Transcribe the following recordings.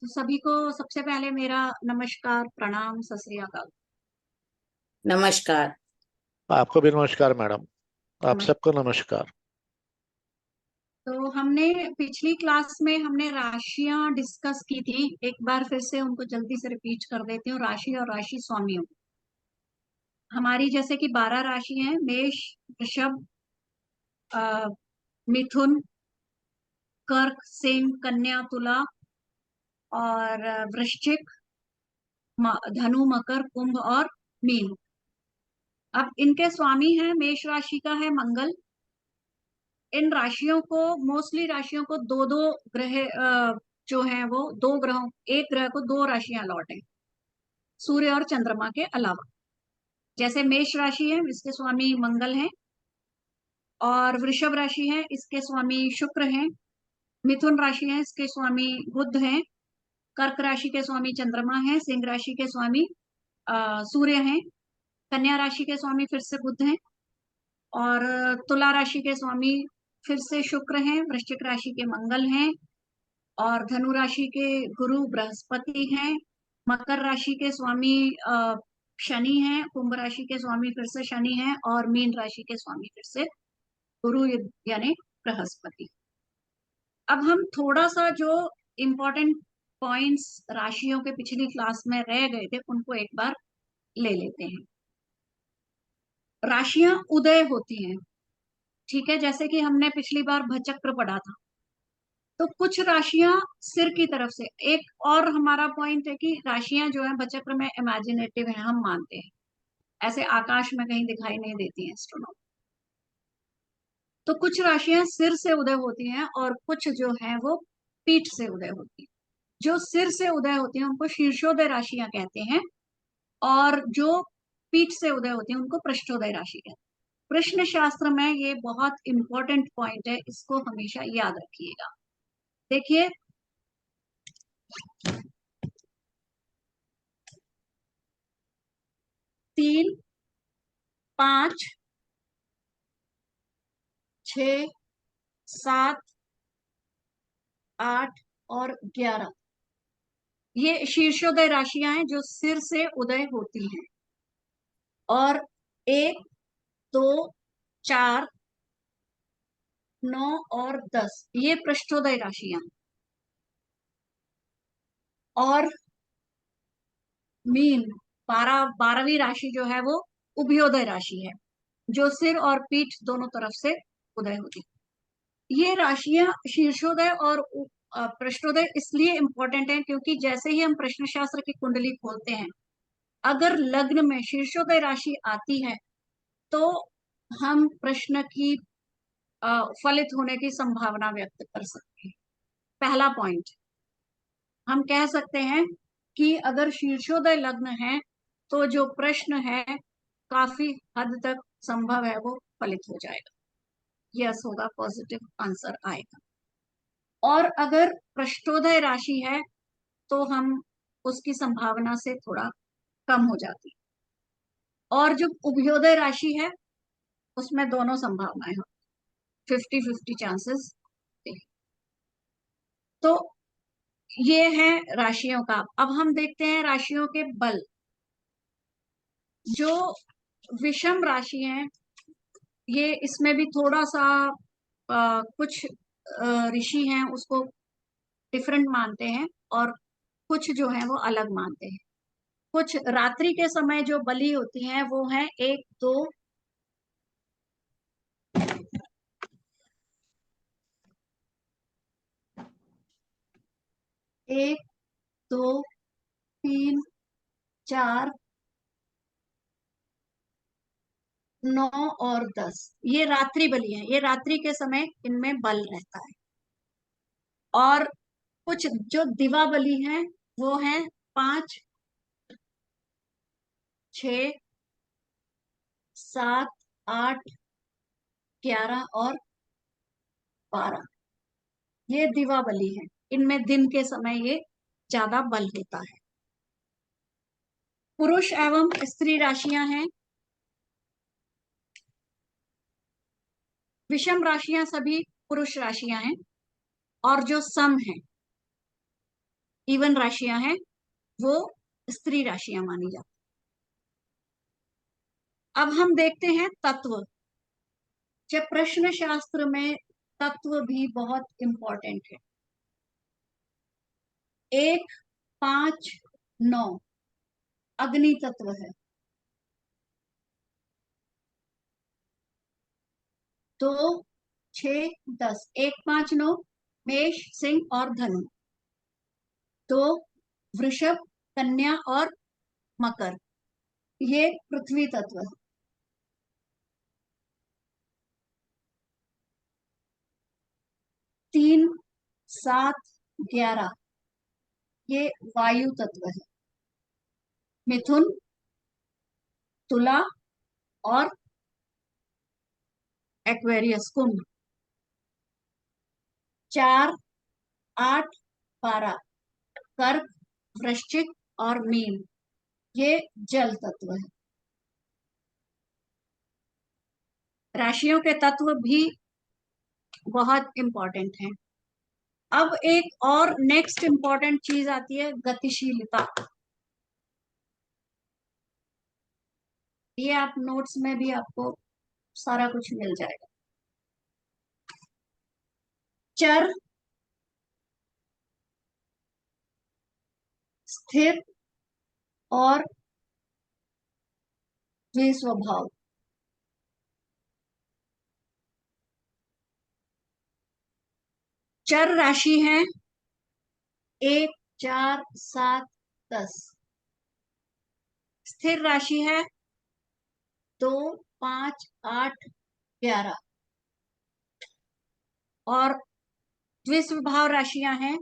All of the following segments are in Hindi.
तो सभी को सबसे पहले मेरा नमस्कार, प्रणाम, सत श्री अकाल। नमस्कार। आपको भी नमस्कार मैडम। आप नमस्कार। सबको नमस्कार। तो हमने पिछली क्लास में हमने राशियां डिस्कस की थी। एक बार फिर से उनको जल्दी से रिपीट कर देती हूँ। राशि और राशि स्वामियों, हमारी जैसे कि 12 राशि हैं: मेष, वृषभ, अ, मिथुन, कर्क, सिंह, कन्या, तुला और वृश्चिक, धनु, मकर, कुंभ और मीन। अब इनके स्वामी हैं, मेष राशि का है मंगल। इन राशियों को, मोस्टली राशियों को दो दो ग्रह जो हैं वो दो ग्रहों, एक ग्रह को दो राशियां अलॉट है, सूर्य और चंद्रमा के अलावा। जैसे मेष राशि है, इसके स्वामी मंगल हैं। और वृषभ राशि है, इसके स्वामी शुक्र हैं। मिथुन राशि है, इसके स्वामी बुध हैं। कर्क राशि के स्वामी चंद्रमा है। सिंह राशि के स्वामी सूर्य हैं। कन्या राशि के स्वामी फिर से बुध हैं। और तुला राशि के स्वामी फिर से शुक्र हैं। वृश्चिक राशि के मंगल हैं। और धनु राशि के गुरु बृहस्पति हैं। मकर राशि के स्वामी शनि हैं। कुंभ राशि के स्वामी फिर से शनि हैं। और मीन राशि के स्वामी फिर से गुरु यानी बृहस्पति। अब हम थोड़ा सा जो इम्पोर्टेंट पॉइंट्स राशियों के पिछली क्लास में रह गए थे उनको एक बार ले लेते हैं। राशियां उदय होती हैं, ठीक है, जैसे कि हमने पिछली बार भचक्र पढ़ा था। तो कुछ राशियां सिर की तरफ से, एक और हमारा पॉइंट है कि राशियां जो है भचक्र में इमेजिनेटिव है, हम मानते हैं, ऐसे आकाश में कहीं दिखाई नहीं देती हैं एस्ट्रोनॉमी। तो कुछ राशियां सिर से उदय होती हैं और कुछ जो है वो पीठ से उदय होती है। जो सिर से उदय होती हैं उनको शीर्षोदय राशियां कहते हैं, और जो पीठ से उदय होती हैं उनको पृष्ठोदय राशि कहते हैं। प्रश्न शास्त्र में ये बहुत इंपॉर्टेंट पॉइंट है, इसको हमेशा याद रखिएगा। देखिए, 3, 5, 6, 7, 8 और 11 ये शीर्षोदय राशियां हैं जो सिर से उदय होती हैं। और 1, 2, 4, 9 और 10 ये पृष्ठोदय राशियां। और मीन 12वीं राशि जो है वो उभयोदय राशि है, जो सिर और पीठ दोनों तरफ से उदय होती है। ये राशियां शीर्षोदय और पृष्ठोदय इसलिए इंपॉर्टेंट है क्योंकि जैसे ही हम प्रश्न शास्त्र की कुंडली खोलते हैं, अगर लग्न में शीर्षोदय राशि आती है तो हम प्रश्न की फलित होने की संभावना व्यक्त कर सकते हैं। पहला पॉइंट, हम कह सकते हैं कि अगर शीर्षोदय लग्न है तो जो प्रश्न है काफी हद तक संभव है वो फलित हो जाएगा, यस होगा, पॉजिटिव आंसर आएगा। और अगर पृष्ठोदय राशि है तो हम उसकी संभावना से थोड़ा कम हो जाती है। और जो उभयोदय राशि है उसमें दोनों संभावनाएं हैं, 50-50 चांसेस। तो ये है राशियों का। अब हम देखते हैं राशियों के बल। जो विषम राशि है, ये इसमें भी थोड़ा सा कुछ ऋषि हैं उसको डिफरेंट मानते हैं और कुछ जो है वो अलग मानते हैं। कुछ रात्रि के समय जो बलि होती हैं वो है 1, 2, 1, 2, 3, 4, 9 और 10 ये रात्रि बलि है। ये रात्रि के समय इनमें बल रहता है। और कुछ जो दिवा बलि हैं वो है 5, 6, 7, 8, 11 और 12 ये दिवा बलि है। इनमें दिन के समय ये ज्यादा बल होता है। पुरुष एवं स्त्री राशियां हैं। विषम राशियां सभी पुरुष राशियां हैं और जो सम है इवन राशियां हैं वो स्त्री राशियां मानी जाती। अब हम देखते हैं तत्व। जब प्रश्न शास्त्र में तत्व भी बहुत इंपॉर्टेंट है। 1, 5, 9 अग्नि तत्व है। 2, 6, 10, 1, 5, 9 मेष, सिंह और धनु। 2 वृषभ, कन्या और मकर, ये पृथ्वी तत्व है। 3, 7, 11 ये वायु तत्व है। मिथुन, तुला और एक्वेरियस, कुंभ। 4, 8, 12 कर्क, वृश्चिक और मीन, ये जल तत्व है। राशियों के तत्व भी बहुत इंपॉर्टेंट हैं। अब एक और नेक्स्ट इंपॉर्टेंट चीज आती है गतिशीलता। ये आप नोट्स में भी आपको सारा कुछ मिल जाएगा। चर, स्थिर और द्विस्वभाव। चर राशि है 1, 4, 7, 10। स्थिर राशि है 2, 5, 8, 11 और द्विस्वभाव राशियां हैं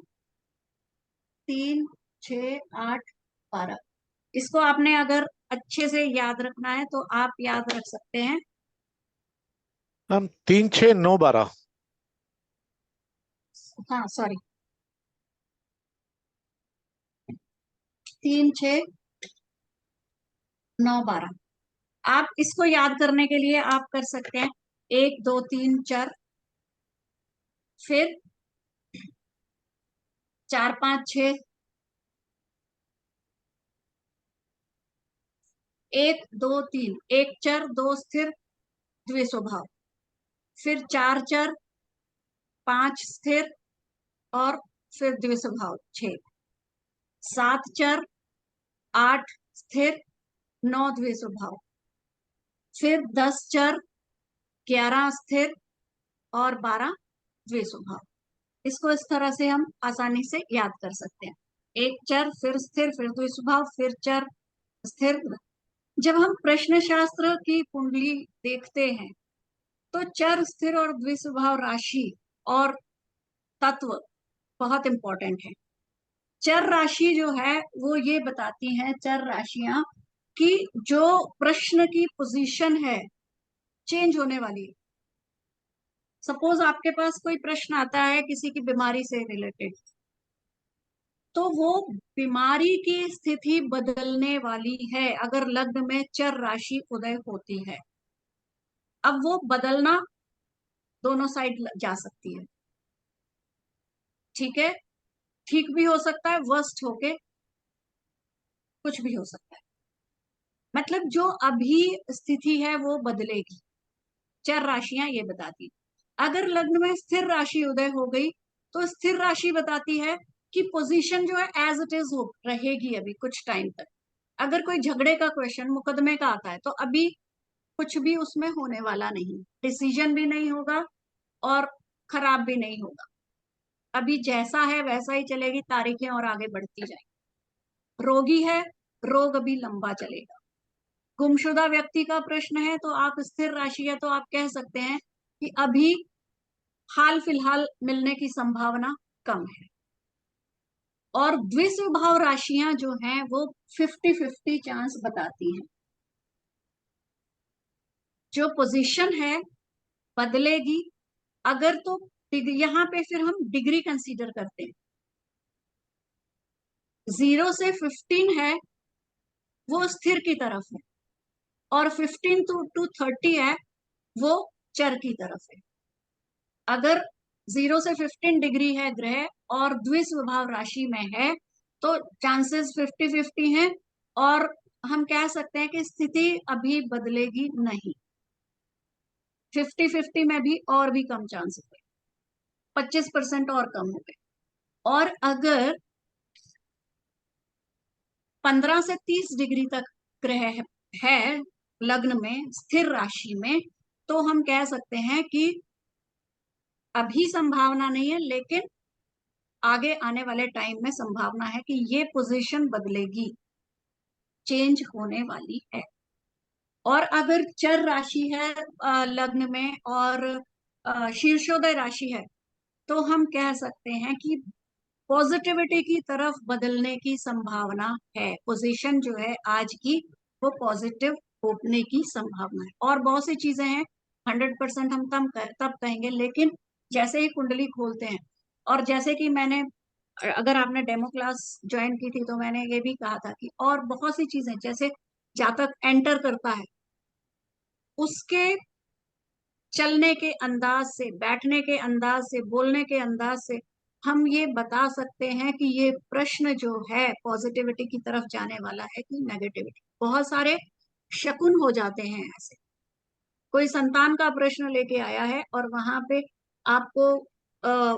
3, 6, 8, 12। इसको आपने अगर अच्छे से याद रखना है तो आप याद रख सकते हैं। हम 3, 6, 9, 12। हाँ सॉरी, 3, 6, 9, 12। आप इसको याद करने के लिए आप कर सकते हैं 1, 2, 3 चर, फिर 4, 5, 6, 1, 2, 3 एक चर, 2 स्थिर, द्विस्वभाव। फिर 4 चर, 5 स्थिर और फिर द्विस्वभाव 6। 7 चर, 8 स्थिर, 9 द्विस्वभाव। फिर 10 चर, 11 स्थिर और 12 द्विस्वभाव। इसको इस तरह से हम आसानी से याद कर सकते हैं। एक चर, फिर स्थिर, फिर द्विस्वभाव, फिर चर, स्थिर। जब हम प्रश्न शास्त्र की कुंडली देखते हैं तो चर, स्थिर और द्विस्वभाव राशि और तत्व बहुत इंपॉर्टेंट है। चर राशि जो है वो ये बताती है, चर राशियां, कि जो प्रश्न की पोजीशन है चेंज होने वाली है। सपोज आपके पास कोई प्रश्न आता है किसी की बीमारी से रिलेटेड, तो वो बीमारी की स्थिति बदलने वाली है अगर लग्न में चर राशि उदय होती है। अब वो बदलना दोनों साइड जा सकती है। ठीक है, ठीक भी हो सकता है, वर्स्ट होके कुछ भी हो सकता है। मतलब जो अभी स्थिति है वो बदलेगी। चर राशियां ये बताती। अगर लग्न में स्थिर राशि उदय हो गई तो स्थिर राशि बताती है कि पोजीशन जो है एज इट इज हो रहेगी अभी कुछ टाइम तक। अगर कोई झगड़े का क्वेश्चन, मुकदमे का आता है तो अभी कुछ भी उसमें होने वाला नहीं, डिसीजन भी नहीं होगा और खराब भी नहीं होगा। अभी जैसा है वैसा ही चलेगी, तारीखें और आगे बढ़ती जाएंगी। रोगी है, रोग अभी लंबा चलेगा। गुमशुदा व्यक्ति का प्रश्न है तो आप स्थिर राशि है तो आप कह सकते हैं कि अभी हाल फिलहाल मिलने की संभावना कम है। और द्विस्वभाव राशियां जो हैं वो 50-50 चांस बताती हैं। जो पोजीशन है बदलेगी अगर, तो यहाँ पे फिर हम डिग्री कंसीडर करते हैं। 0 से 15 है वो स्थिर की तरफ है और 15 to 30 है वो चर की तरफ है। अगर 0 से 15 डिग्री है ग्रह और द्विस्वभाव राशि में है तो चांसेस 50-50 हैं, और हम कह सकते हैं कि स्थिति अभी बदलेगी नहीं। 50-50 में भी और भी कम चांस हो गए, 25% और कम हो गए। और अगर 15 से 30 डिग्री तक ग्रह है लग्न में, स्थिर राशि में, तो हम कह सकते हैं कि अभी संभावना नहीं है, लेकिन आगे आने वाले टाइम में संभावना है कि ये पोजीशन बदलेगी, चेंज होने वाली है। और अगर चर राशि है लग्न में, और शीर्षोदय राशि है, तो हम कह सकते हैं कि पॉजिटिविटी की तरफ बदलने की संभावना है। पोजीशन जो है आज की, वो पॉजिटिव होने की संभावना है। और बहुत सी चीजें हैं, 100% हम तब कहेंगे, लेकिन जैसे ही कुंडली खोलते हैं, और जैसे कि मैंने, अगर आपने डेमो क्लास ज्वाइन की थी तो मैंने ये भी कहा था कि और बहुत सी चीजें, जैसे जातक एंटर करता है, उसके चलने के अंदाज से, बैठने के अंदाज से, बोलने के अंदाज से हम ये बता सकते हैं कि ये प्रश्न जो है पॉजिटिविटी की तरफ जाने वाला है कि नेगेटिविटी। बहुत सारे शकुन हो जाते हैं ऐसे। कोई संतान का प्रश्न लेके आया है और वहां पे आपको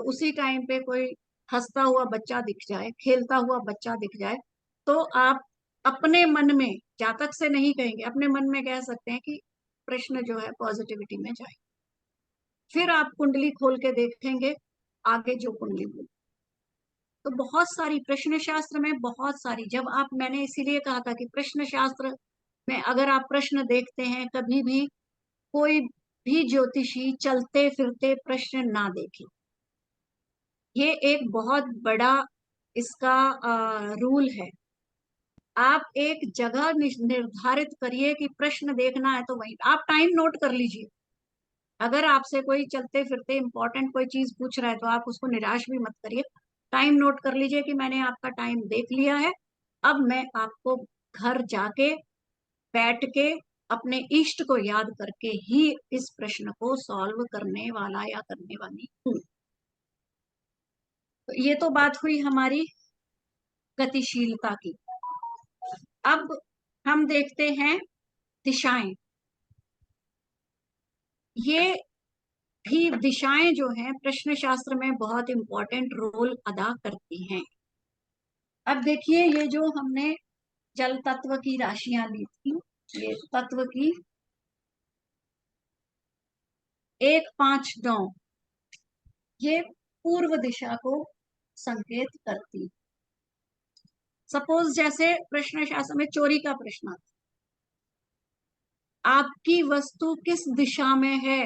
उसी टाइम पे कोई हंसता हुआ बच्चा दिख जाए, खेलता हुआ बच्चा दिख जाए, तो आप अपने मन में, जातक से नहीं कहेंगे, अपने मन में कह सकते हैं कि प्रश्न जो है पॉजिटिविटी में जाए। फिर आप कुंडली खोल के देखेंगे आगे जो कुंडली बोली। तो बहुत सारी प्रश्न शास्त्र में, बहुत सारी, जब आप, मैंने इसीलिए कहा था कि प्रश्न शास्त्र में अगर आप प्रश्न देखते हैं, कभी भी कोई भी ज्योतिषी चलते फिरते प्रश्न ना देखे। ये एक बहुत बड़ा इसका रूल है। आप एक जगह निर्धारित करिए कि प्रश्न देखना है, तो वही आप टाइम नोट कर लीजिए। अगर आपसे कोई चलते फिरते इंपॉर्टेंट कोई चीज पूछ रहा है, तो आप उसको निराश भी मत करिए। टाइम नोट कर लीजिए कि मैंने आपका टाइम देख लिया है, अब मैं आपको घर जाके, बैठ के, अपने इष्ट को याद करके ही इस प्रश्न को सॉल्व करने वाला या करने वाली हूँ। तो ये तो बात हुई हमारी गतिशीलता की। अब हम देखते हैं दिशाएं। ये भी दिशाएं जो हैं प्रश्न शास्त्र में बहुत इंपॉर्टेंट रोल अदा करती हैं। अब देखिए, ये जो हमने जल तत्व की राशियां ली थी, ये तत्व की 1, 5, 9, ये पूर्व दिशा को संकेत करती। सपोज जैसे प्रश्न शास्त्र में चोरी का प्रश्न आता, आपकी वस्तु किस दिशा में है,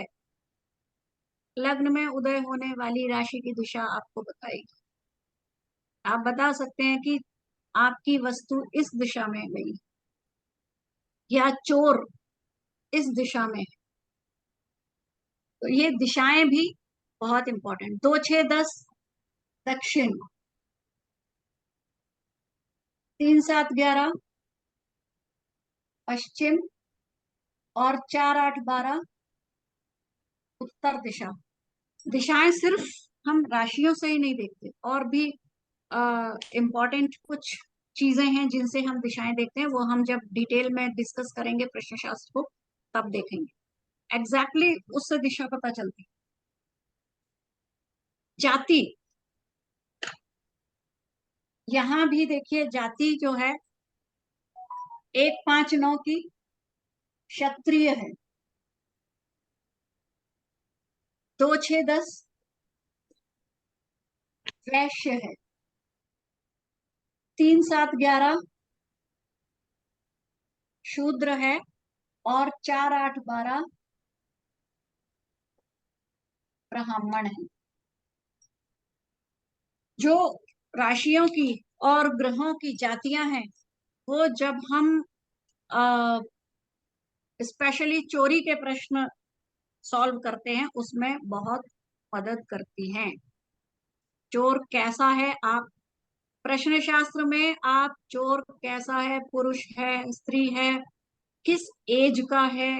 लग्न में उदय होने वाली राशि की दिशा आपको बताएगी। आप बता सकते हैं कि आपकी वस्तु इस दिशा में गई, या चोर इस दिशा में है। तो ये दिशाएं भी बहुत इंपॉर्टेंट। 2, 6, 10 दक्षिण, 3, 7, 11 पश्चिम, और 4, 8, 12 उत्तर दिशा। दिशाएं सिर्फ हम राशियों से ही नहीं देखते, और भी इम्पोर्टेंट कुछ चीजें हैं जिनसे हम दिशाएं देखते हैं, वो हम जब डिटेल में डिस्कस करेंगे प्रश्न शास्त्र को, तब देखेंगे। एग्जैक्टली उससे दिशा पता चलती। जाति, यहां भी देखिए जाति जो है 1, 5, 9 की क्षत्रिय है, 2, 6, 10 वैश्य है, 3, 7, 11 शूद्र है, और 4, 8, 12 ब्राह्मण है। जो राशियों की और ग्रहों की जातियां हैं, वो जब हम स्पेशली चोरी के प्रश्न सॉल्व करते हैं, उसमें बहुत मदद करती हैं। चोर कैसा है, आप प्रश्न शास्त्र में आप चोर कैसा है, पुरुष है, स्त्री है, किस एज का है,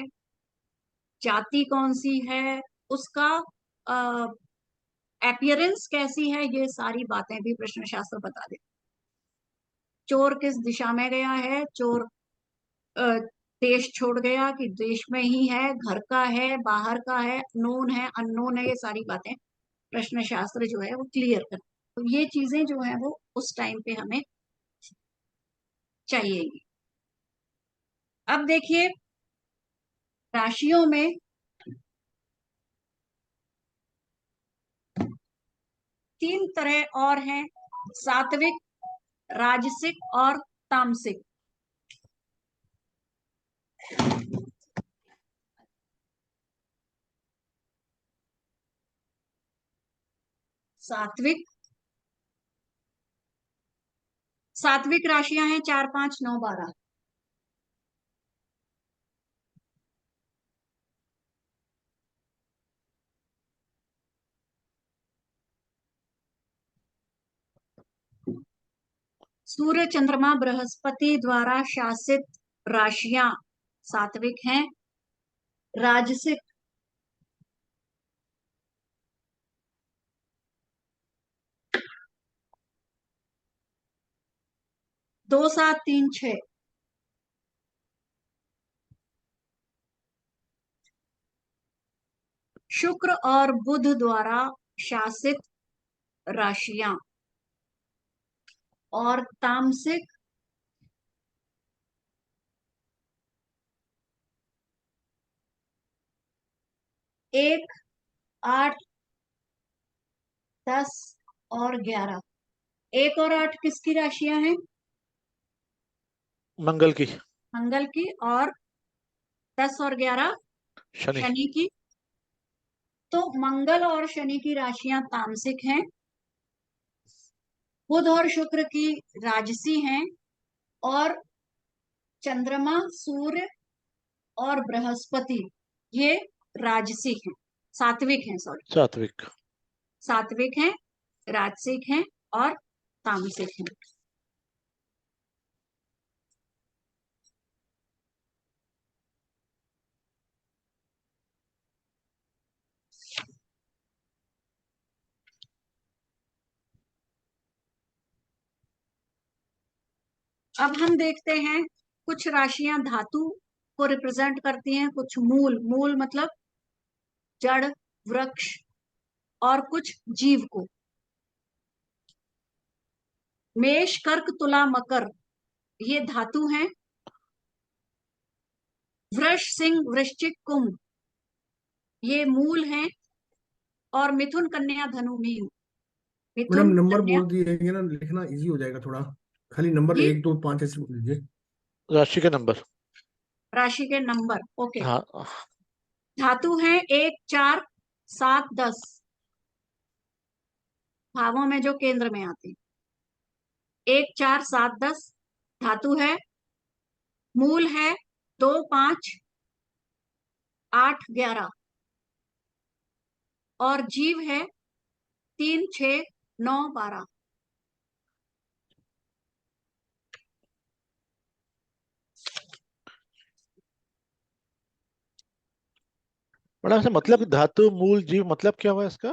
जाति कौन सी है, उसका अपीयरेंस कैसी है, ये सारी बातें भी प्रश्न शास्त्र बता देते। चोर किस दिशा में गया है, चोर अ, देश छोड़ गया कि देश में ही है, घर का है, बाहर का है, नोन है, अननोन है, ये सारी बातें प्रश्न शास्त्र जो है वो क्लियर कर। तो ये चीजें जो है वो उस टाइम पे हमें चाहिए। अब देखिए राशियों में तीन तरह और हैं, सात्विक, राजसिक और तामसिक। सात्विक, सात्विक राशियां हैं 4, 5, 9, 12। सूर्य, चंद्रमा, बृहस्पति द्वारा शासित राशियां सात्विक हैं। राजसिक 2, 7, 3, 6। शुक्र और बुध द्वारा शासित राशियां। और तामसिक 1, 8, 10 और 11। 1 और 8 किसकी राशियां हैं? मंगल की। मंगल की। और 10 और 11 शनि। शनि की। तो मंगल और शनि की राशियां तामसिक हैं, बुध और शुक्र की राजसी हैं, और चंद्रमा, सूर्य और बृहस्पति ये राजसिक हैं, सात्विक हैं, सॉरी, सात्विक। सात्विक हैं, राजसिक हैं और तामसिक हैं। अब हम देखते हैं कुछ राशियां धातु को रिप्रेजेंट करती हैं, कुछ मूल, मूल मतलब जड़, वृक्ष, और कुछ जीव को। मेष, कर्क, तुला, मकर ये धातु हैं। वृष, सिंह, वृश्चिक, कुंभ ये मूल हैं। और मिथुन, कन्या, धनु, मीन। मैडम मिथुन, नंबर कन्या। बोल दिएंगे ना, लिखना इजी हो जाएगा थोड़ा। खाली नंबर जी, 1, 2, 5 ऐसे बोल दीजिए। राशि के नंबर। राशि के नंबर, ओके। हाँ। धातु हैं 1, 4, 7, 10 भावों में जो केंद्र में आते हैं। 1, 4, 7, 10 धातु है। मूल है 2, 5, 8, 11 और जीव है 3, 6, 9, 12। मैडम ऐसा मतलब धातु मूल जीव मतलब क्या हुआ इसका?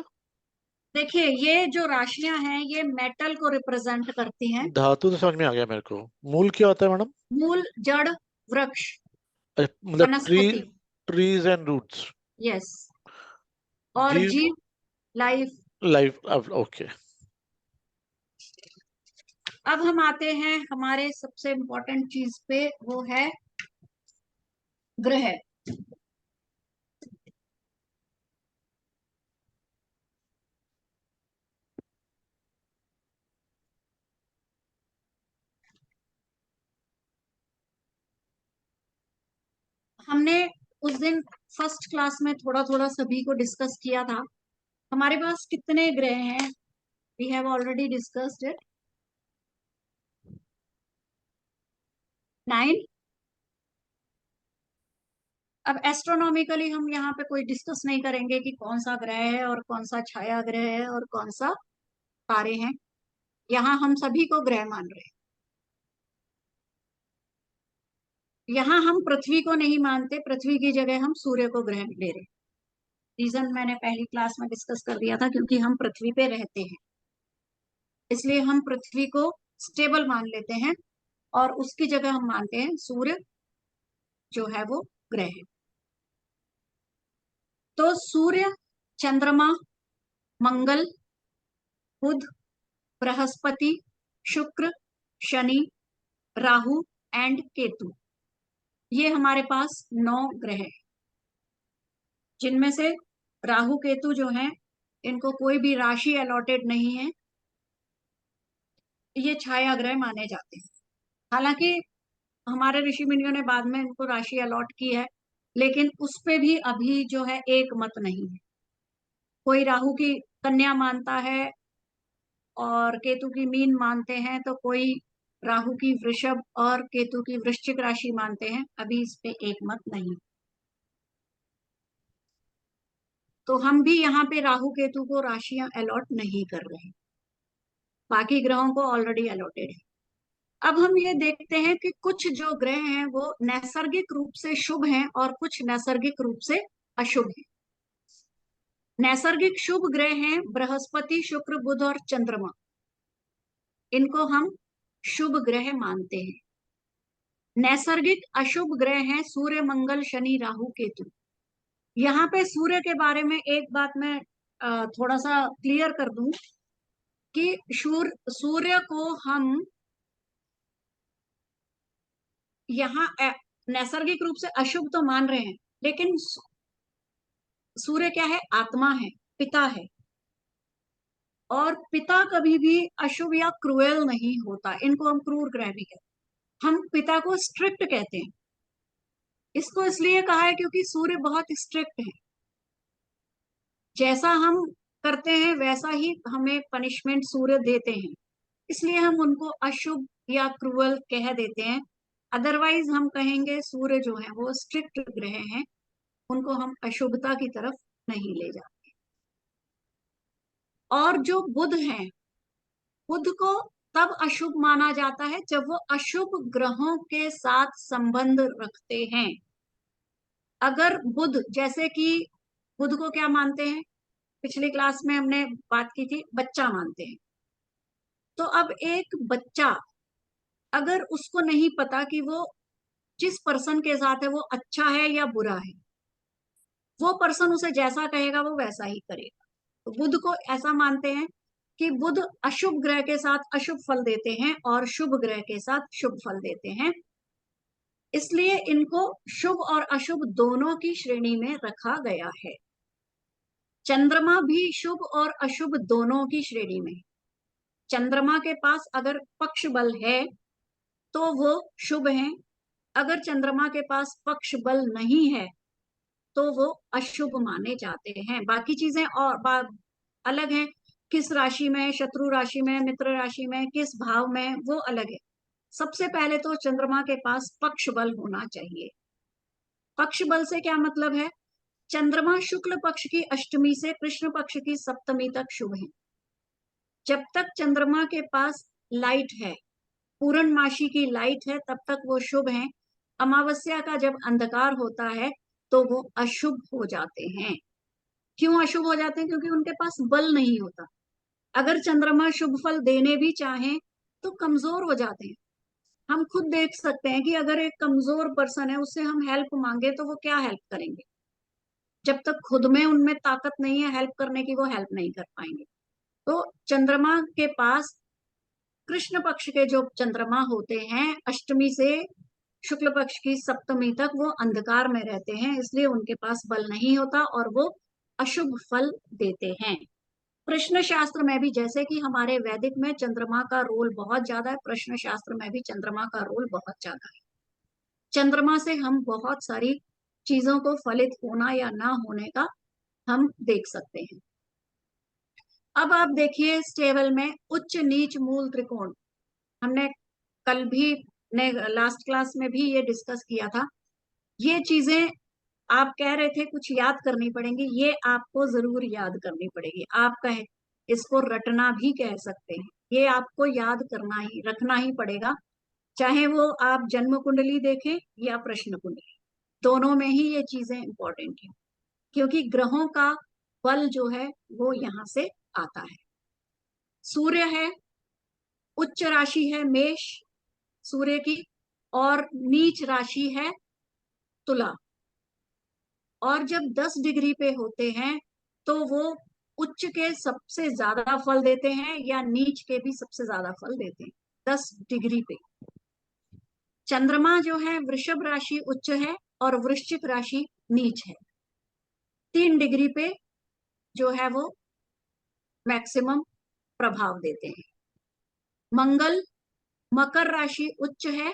देखिए ये जो राशियां हैं ये मेटल को रिप्रेजेंट करती हैं। धातु तो समझ में आ गया मेरे को। मूल क्या होता है मैडम? मूल जड़, वृक्ष, मतलब वनस्पति। Trees and roots. यस। और जीव जीव लाइफ। लाइफ। ओके। अब हम आते हैं हमारे सबसे इम्पोर्टेंट चीज पे, वो है ग्रह। हमने उस दिन फर्स्ट क्लास में थोड़ा थोड़ा सभी को डिस्कस किया था। हमारे पास कितने ग्रह हैं? We have already discussed it, 9। अब एस्ट्रोनॉमिकली हम यहाँ पे कोई डिस्कस नहीं करेंगे कि कौन सा ग्रह है और कौन सा छाया ग्रह है और कौन सा तारे हैं। यहाँ हम सभी को ग्रह मान रहे हैं। यहाँ हम पृथ्वी को नहीं मानते, पृथ्वी की जगह हम सूर्य को ग्रह ले रहे हैं। रीजन मैंने पहली क्लास में डिस्कस कर दिया था, क्योंकि हम पृथ्वी पे रहते हैं, इसलिए हम पृथ्वी को स्टेबल मान लेते हैं और उसकी जगह हम मानते हैं सूर्य जो है वो ग्रह है। तो सूर्य, चंद्रमा, मंगल, बुध, बृहस्पति, शुक्र, शनि, राहु एंड केतु, ये हमारे पास 9 ग्रह है, जिनमें से राहु केतु जो हैं इनको कोई भी राशि अलॉटेड नहीं है, ये छाया ग्रह माने जाते हैं। हालांकि हमारे ऋषि मुनियों ने बाद में इनको राशि अलॉट की है, लेकिन उस पे भी अभी जो है एक मत नहीं है। कोई राहु की कन्या मानता है और केतु की मीन मानते हैं, तो कोई राहु की वृषभ और केतु की वृश्चिक राशि मानते हैं। अभी इस पे एक मत नहीं। तो हम भी यहाँ पे राहु केतु को राशियां अलॉट नहीं कर रहे हैं, बाकी ग्रहों को ऑलरेडी अलॉटेड है। अब हम ये देखते हैं कि कुछ जो ग्रह हैं वो नैसर्गिक रूप से शुभ हैं और कुछ नैसर्गिक रूप से अशुभ हैं। नैसर्गिक शुभ ग्रह हैं बृहस्पति, शुक्र, बुध और चंद्रमा, इनको हम शुभ ग्रह मानते हैं। नैसर्गिक अशुभ ग्रह हैं सूर्य, मंगल, शनि, राहु, केतु। यहाँ पे सूर्य के बारे में एक बात मैं थोड़ा सा क्लियर कर दूं कि सूर्य को हम यहाँ नैसर्गिक रूप से अशुभ तो मान रहे हैं, लेकिन सूर्य क्या है? आत्मा है, पिता है, और पिता कभी भी अशुभ या क्रूएल नहीं होता। इनको हम क्रूर ग्रह भी कहते हैं। हम पिता को स्ट्रिक्ट कहते हैं। इसको इसलिए कहा है क्योंकि सूर्य बहुत स्ट्रिक्ट है, जैसा हम करते हैं वैसा ही हमें पनिशमेंट सूर्य देते हैं, इसलिए हम उनको अशुभ या क्रूअल कह देते हैं। अदरवाइज हम कहेंगे सूर्य जो है वो स्ट्रिक्ट ग्रह हैं, उनको हम अशुभता की तरफ नहीं ले जाते। और जो बुध है, बुध को तब अशुभ माना जाता है जब वो अशुभ ग्रहों के साथ संबंध रखते हैं। अगर बुध, जैसे कि बुध को क्या मानते हैं? पिछली क्लास में हमने बात की थी, बच्चा मानते हैं। तो अब एक बच्चा, अगर उसको नहीं पता कि वो जिस पर्सन के साथ है वो अच्छा है या बुरा है, वो पर्सन उसे जैसा कहेगा वो वैसा ही करेगा। तो बुध को ऐसा मानते हैं कि बुध अशुभ ग्रह के साथ अशुभ फल देते हैं और शुभ ग्रह के साथ शुभ फल देते हैं, इसलिए इनको शुभ और अशुभ दोनों की श्रेणी में रखा गया है। चंद्रमा भी शुभ और अशुभ दोनों की श्रेणी में। चंद्रमा के पास अगर पक्ष बल है तो वो शुभ है, अगर चंद्रमा के पास पक्ष बल नहीं है तो वो अशुभ माने जाते हैं। बाकी चीजें और अलग हैं, किस राशि में, शत्रु राशि में, मित्र राशि में, किस भाव में, वो अलग है। सबसे पहले तो चंद्रमा के पास पक्ष बल होना चाहिए। पक्ष बल से क्या मतलब है? चंद्रमा शुक्ल पक्ष की अष्टमी से कृष्ण पक्ष की सप्तमी तक शुभ है। जब तक चंद्रमा के पास लाइट है, पूर्णमासी की लाइट है, तब तक वो शुभ है। अमावस्या का जब अंधकार होता है तो वो अशुभ हो जाते हैं। क्यों अशुभ हो जाते हैं? क्योंकि उनके पास बल नहीं होता। अगर चंद्रमा शुभ फल देने भी चाहें तो कमजोर हो जाते हैं। हम खुद देख सकते हैं कि अगर एक कमजोर पर्सन है, उससे हम हेल्प मांगे तो वो क्या हेल्प करेंगे? जब तक खुद में उनमें ताकत नहीं है हेल्प करने की, वो हेल्प नहीं कर पाएंगे। तो चंद्रमा के पास कृष्ण पक्ष के जो चंद्रमा होते हैं, अष्टमी से शुक्ल पक्ष की सप्तमी तक वो अंधकार में रहते हैं, इसलिए उनके पास बल नहीं होता और वो अशुभ फल देते हैं। प्रश्न शास्त्र में भी, जैसे कि हमारे वैदिक में चंद्रमा का रोल बहुत ज्यादा है, प्रश्न शास्त्र में भी चंद्रमा का रोल बहुत ज्यादा है। चंद्रमा से हम बहुत सारी चीजों को फलित होना या ना होने का हम देख सकते हैं। अब आप देखिए इस टेबल में उच्च नीच मूल त्रिकोण, हमने कल भी ने लास्ट क्लास में भी ये डिस्कस किया था। ये चीजें आप कह रहे थे कुछ याद करनी पड़ेंगी, ये आपको जरूर याद करनी पड़ेगी। आप कहे इसको रटना भी कह सकते हैं, ये आपको याद करना ही, रखना ही पड़ेगा, चाहे वो आप जन्म कुंडली देखें या प्रश्न कुंडली, दोनों में ही ये चीजें इंपॉर्टेंट है, क्योंकि ग्रहों का बल जो है वो यहाँ से आता है। सूर्य है, उच्च राशि है मेष, सूर्य की, और नीच राशि है तुला। और जब 10 डिग्री पे होते हैं तो वो उच्च के सबसे ज्यादा फल देते हैं या नीच के भी सबसे ज्यादा फल देते हैं 10 डिग्री पे। चंद्रमा जो है वृषभ राशि उच्च है और वृश्चिक राशि नीच है। 3 डिग्री पे जो है वो मैक्सिमम प्रभाव देते हैं। मंगल मकर राशि उच्च है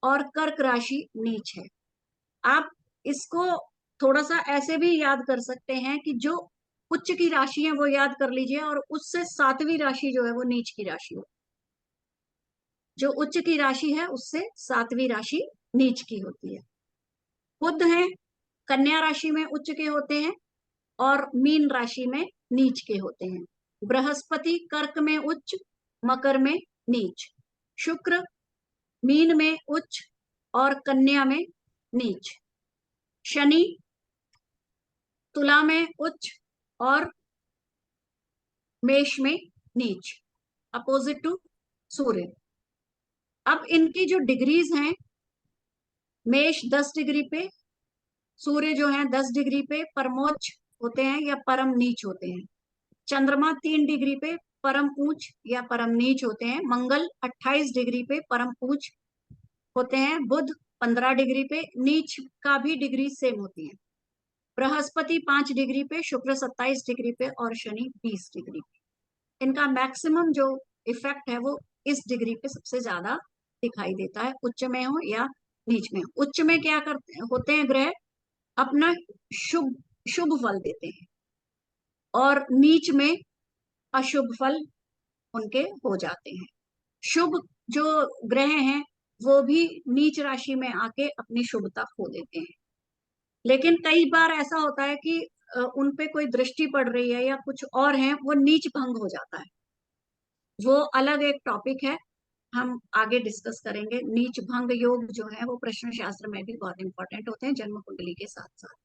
और कर्क राशि नीच है। आप इसको थोड़ा सा ऐसे भी याद कर सकते हैं कि जो उच्च की राशि है वो याद कर लीजिए और उससे 7वीं राशि जो है वो नीच की राशि हो। जो उच्च की राशि है उससे 7वीं राशि नीच की होती है। बुध है कन्या राशि में उच्च के होते हैं और मीन राशि में नीच के होते हैं। बृहस्पति कर्क में उच्च, मकर में नीच। शुक्र मीन में उच्च और कन्या में नीच। शनि तुला में उच्च और मेष में नीच, अपोजिट टू सूर्य। अब इनकी जो डिग्रीज हैं, मेष 10 डिग्री पे, सूर्य जो है 10 डिग्री पे परमोच्च होते हैं या परम नीच होते हैं। चंद्रमा 3 डिग्री पे परम ऊंच या परम नीच होते हैं। मंगल 28 डिग्री पे परम ऊंच होते हैं। बुध 15 डिग्री पे नीच का भी डिग्री सेम होती है। बृहस्पति 5 डिग्री पे, शुक्र 27 डिग्री पे और शनि 20 डिग्री पे। इनका मैक्सिमम जो इफेक्ट है वो इस डिग्री पे सबसे ज्यादा दिखाई देता है, उच्च में हो या नीच में हो। उच्च में क्या करते होते हैं ग्रह, अपना शुभ शुभ फल देते हैं और नीच में अशुभ फल उनके हो जाते हैं। शुभ जो ग्रह हैं वो भी नीच राशि में आके अपनी शुभता खो देते हैं। लेकिन कई बार ऐसा होता है कि उन पे कोई दृष्टि पड़ रही है या कुछ और है, वो नीच भंग हो जाता है। वो अलग एक टॉपिक है, हम आगे डिस्कस करेंगे। नीच भंग योग जो है वो प्रश्न शास्त्र में भी बहुत इंपॉर्टेंट होते हैं जन्म कुंडली के साथ साथ।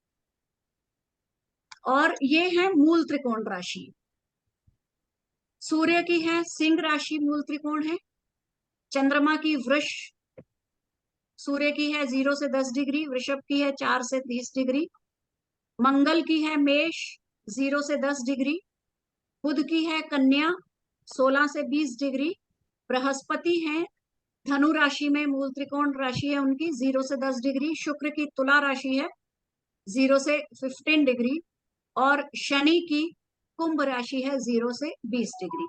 और ये है मूल त्रिकोण राशि। सूर्य की है सिंह राशि, मूल त्रिकोण है। चंद्रमा की वृष, सूर्य की है 0 से 10 डिग्री, वृषभ की है 4 से 30 डिग्री। मंगल की है मेष 0 से 10 डिग्री। बुध की है कन्या 16 से 20 डिग्री। बृहस्पति है धनु राशि में, मूल त्रिकोण राशि है उनकी, 0 से 10 डिग्री। शुक्र की तुला राशि है 0 से 15 डिग्री और शनि की कुंभ राशि है 0 से 20 डिग्री।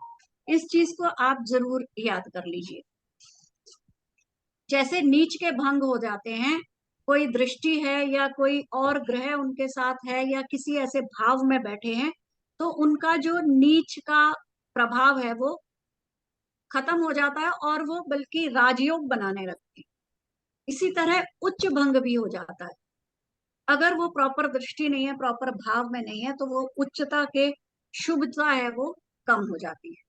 इस चीज को आप जरूर याद कर लीजिए। जैसे नीच के भंग हो जाते हैं, कोई दृष्टि है या कोई और ग्रह उनके साथ है या किसी ऐसे भाव में बैठे हैं, तो उनका जो नीच का प्रभाव है वो खत्म हो जाता है और वो बल्कि राजयोग बनाने लगते हैं। इसी तरह उच्च भंग भी हो जाता है। अगर वो प्रॉपर दृष्टि नहीं है, प्रॉपर भाव में नहीं है, तो वो उच्चता के शुभता है वो कम हो जाती है।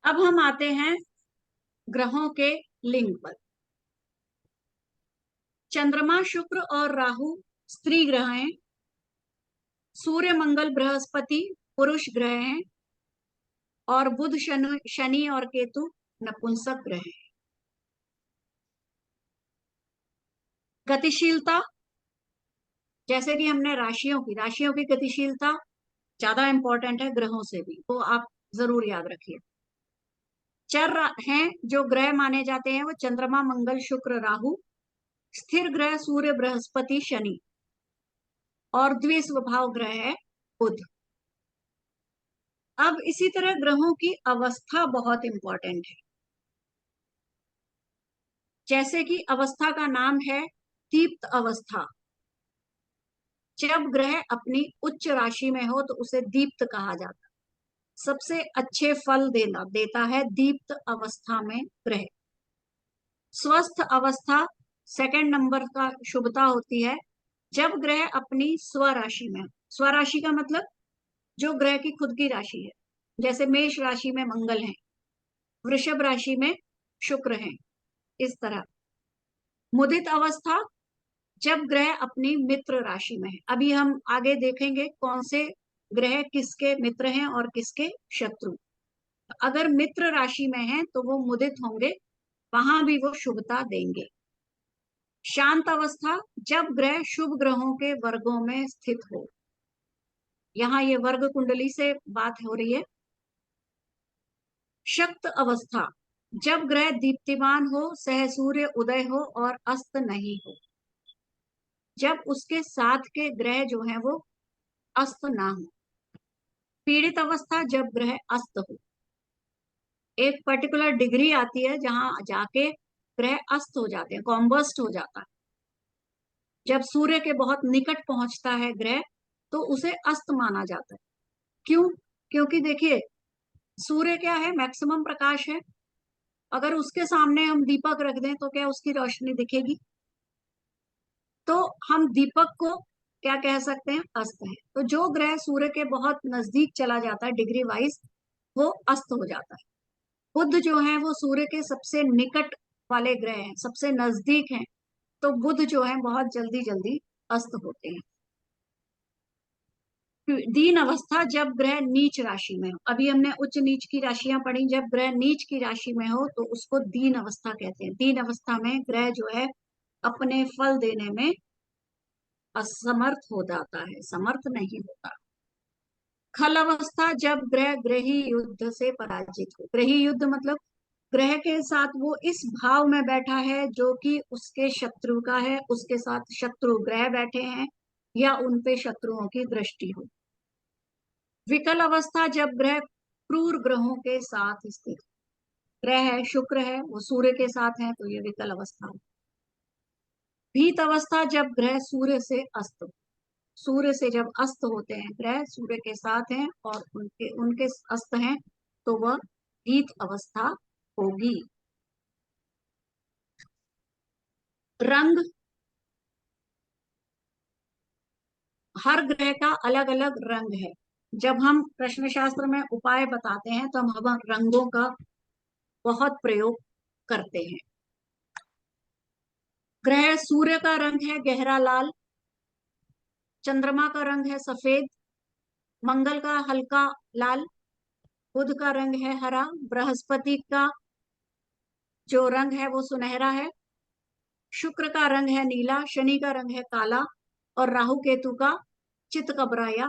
अब हम आते हैं ग्रहों के लिंग पर। चंद्रमा शुक्र और राहु स्त्री ग्रह हैं। सूर्य मंगल बृहस्पति पुरुष ग्रह हैं और बुध शनि और केतु नपुंसक ग्रह हैं। गतिशीलता, जैसे कि हमने राशियों की गतिशीलता ज्यादा इंपॉर्टेंट है ग्रहों से भी, तो आप जरूर याद रखिए। चर हैं जो ग्रह माने जाते हैं वो चंद्रमा मंगल शुक्र राहु। स्थिर ग्रह सूर्य बृहस्पति शनि और द्विस्वभाव ग्रह है बुध। अब इसी तरह ग्रहों की अवस्था बहुत इंपॉर्टेंट है। जैसे कि अवस्था का नाम है दीप्त अवस्था। जब ग्रह अपनी उच्च राशि में हो तो उसे दीप्त कहा जाता है। सबसे अच्छे फल देता है दीप्त अवस्था में ग्रह। स्वस्थ अवस्था सेकंड नंबर का शुभता होती है जब ग्रह अपनी स्वराशि में। स्वराशि का मतलब जो ग्रह की खुद की राशि है। जैसे मेष राशि में मंगल है, वृषभ राशि में शुक्र है, इस तरह। मुदित अवस्था जब ग्रह अपनी मित्र राशि में है। अभी हम आगे देखेंगे कौन से ग्रह किसके मित्र हैं और किसके शत्रु। अगर मित्र राशि में है तो वो मुदित होंगे, वहां भी वो शुभता देंगे। शांत अवस्था, जब ग्रह शुभ ग्रहों के वर्गों में स्थित हो। यहाँ ये वर्ग कुंडली से बात हो रही है। शक्त अवस्था, जब ग्रह दीप्तिमान हो, सह सूर्य उदय हो और अस्त नहीं हो। जब उसके साथ के ग्रह जो हैं वो अस्त ना हो। पीड़ित अवस्था, जब ग्रह अस्त हो। एक पर्टिकुलर डिग्री आती है जहां जाके ग्रह अस्त हो जाते हैं, कॉम्बस्ट हो जाता है। जब सूर्य के बहुत निकट पहुंचता है ग्रह तो उसे अस्त माना जाता है। क्यों? क्योंकि देखिए, सूर्य क्या है, मैक्सिमम प्रकाश है। अगर उसके सामने हम दीपक रख दें तो क्या उसकी रोशनी दिखेगी? तो हम दीपक को क्या कह सकते हैं? अस्त है। तो जो ग्रह सूर्य के बहुत नजदीक चला जाता है डिग्री वाइज, वो अस्त हो जाता है। बुध जो है वो सूर्य के सबसे निकट वाले ग्रह हैं, सबसे नजदीक हैं। तो बुध जो है बहुत जल्दी जल्दी अस्त होते हैं। दीन अवस्था, जब ग्रह नीच राशि में हो। अभी हमने उच्च नीच की राशियां पढ़ी। जब ग्रह नीच की राशि में हो तो उसको दीन अवस्था कहते हैं। दीन अवस्था में ग्रह जो है अपने फल देने में असमर्थ हो जाता है, समर्थ नहीं होता। खल अवस्था, जब ग्रह ग्रही युद्ध से पराजित हो। ग्रही युद्ध मतलब ग्रह के साथ वो इस भाव में बैठा है जो कि उसके शत्रु का है, उसके साथ शत्रु ग्रह बैठे हैं या उन पे शत्रुओं की दृष्टि हो। विकल अवस्था, जब ग्रह क्रूर ग्रहों के साथ स्थित। ग्रह है शुक्र है, वो सूर्य के साथ है, तो ये विकल अवस्था है। भीत अवस्था, जब ग्रह सूर्य से अस्त हो। सूर्य से जब अस्त होते हैं ग्रह, सूर्य के साथ हैं और उनके उनके अस्त हैं, तो वह भीत अवस्था होगी। रंग, हर ग्रह का अलग अलग रंग है। जब हम प्रश्न शास्त्र में उपाय बताते हैं तो हम रंगों का बहुत प्रयोग करते हैं। ग्रह, सूर्य का रंग है गहरा लाल, चंद्रमा का रंग है सफेद, मंगल का हल्का लाल, बुध का रंग है हरा, बृहस्पति का जो रंग है वो सुनहरा है, शुक्र का रंग है नीला, शनि का रंग है काला और राहु केतु का चितकबरा या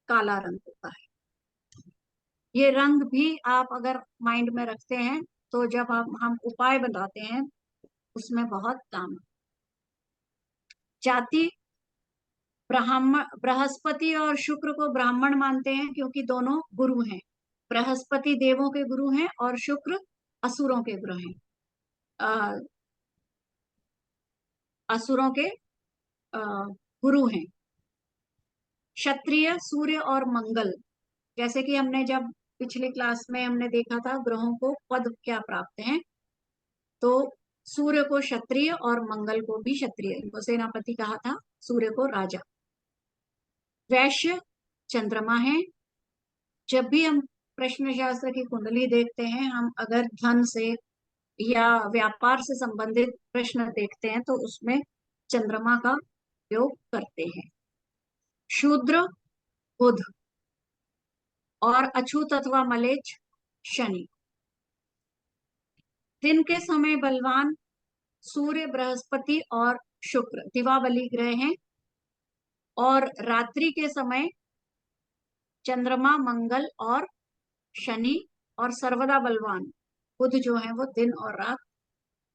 काला रंग होता है। ये रंग भी आप अगर माइंड में रखते हैं तो जब हम उपाय बताते हैं उसमें बहुत काम। जाति, ब्राह्मण, बृहस्पति और शुक्र को ब्राह्मण मानते हैं क्योंकि दोनों गुरु हैं। बृहस्पति देवों के गुरु हैं और शुक्र असुरों के गुरु हैं। अ, असुरों के अ, गुरु हैं। क्षत्रिय, सूर्य और मंगल, जैसे कि हमने जब पिछली क्लास में हमने देखा था ग्रहों को पद क्या प्राप्त है, तो सूर्य को क्षत्रिय और मंगल को भी क्षत्रिय, इनको सेनापति कहा था, सूर्य को राजा। वैश्य चंद्रमा है। जब भी हम प्रश्न शास्त्र की कुंडली देखते हैं, हम अगर धन से या व्यापार से संबंधित प्रश्न देखते हैं तो उसमें चंद्रमा का उपयोग करते हैं। शूद्र बुध और अछूत अथवा मलेच्छ शनि। दिन के समय बलवान सूर्य, बृहस्पति और शुक्र दिवाबली ग्रह हैं और रात्रि के समय चंद्रमा, मंगल और शनि और सर्वदा बलवान बुध जो है वो दिन और रात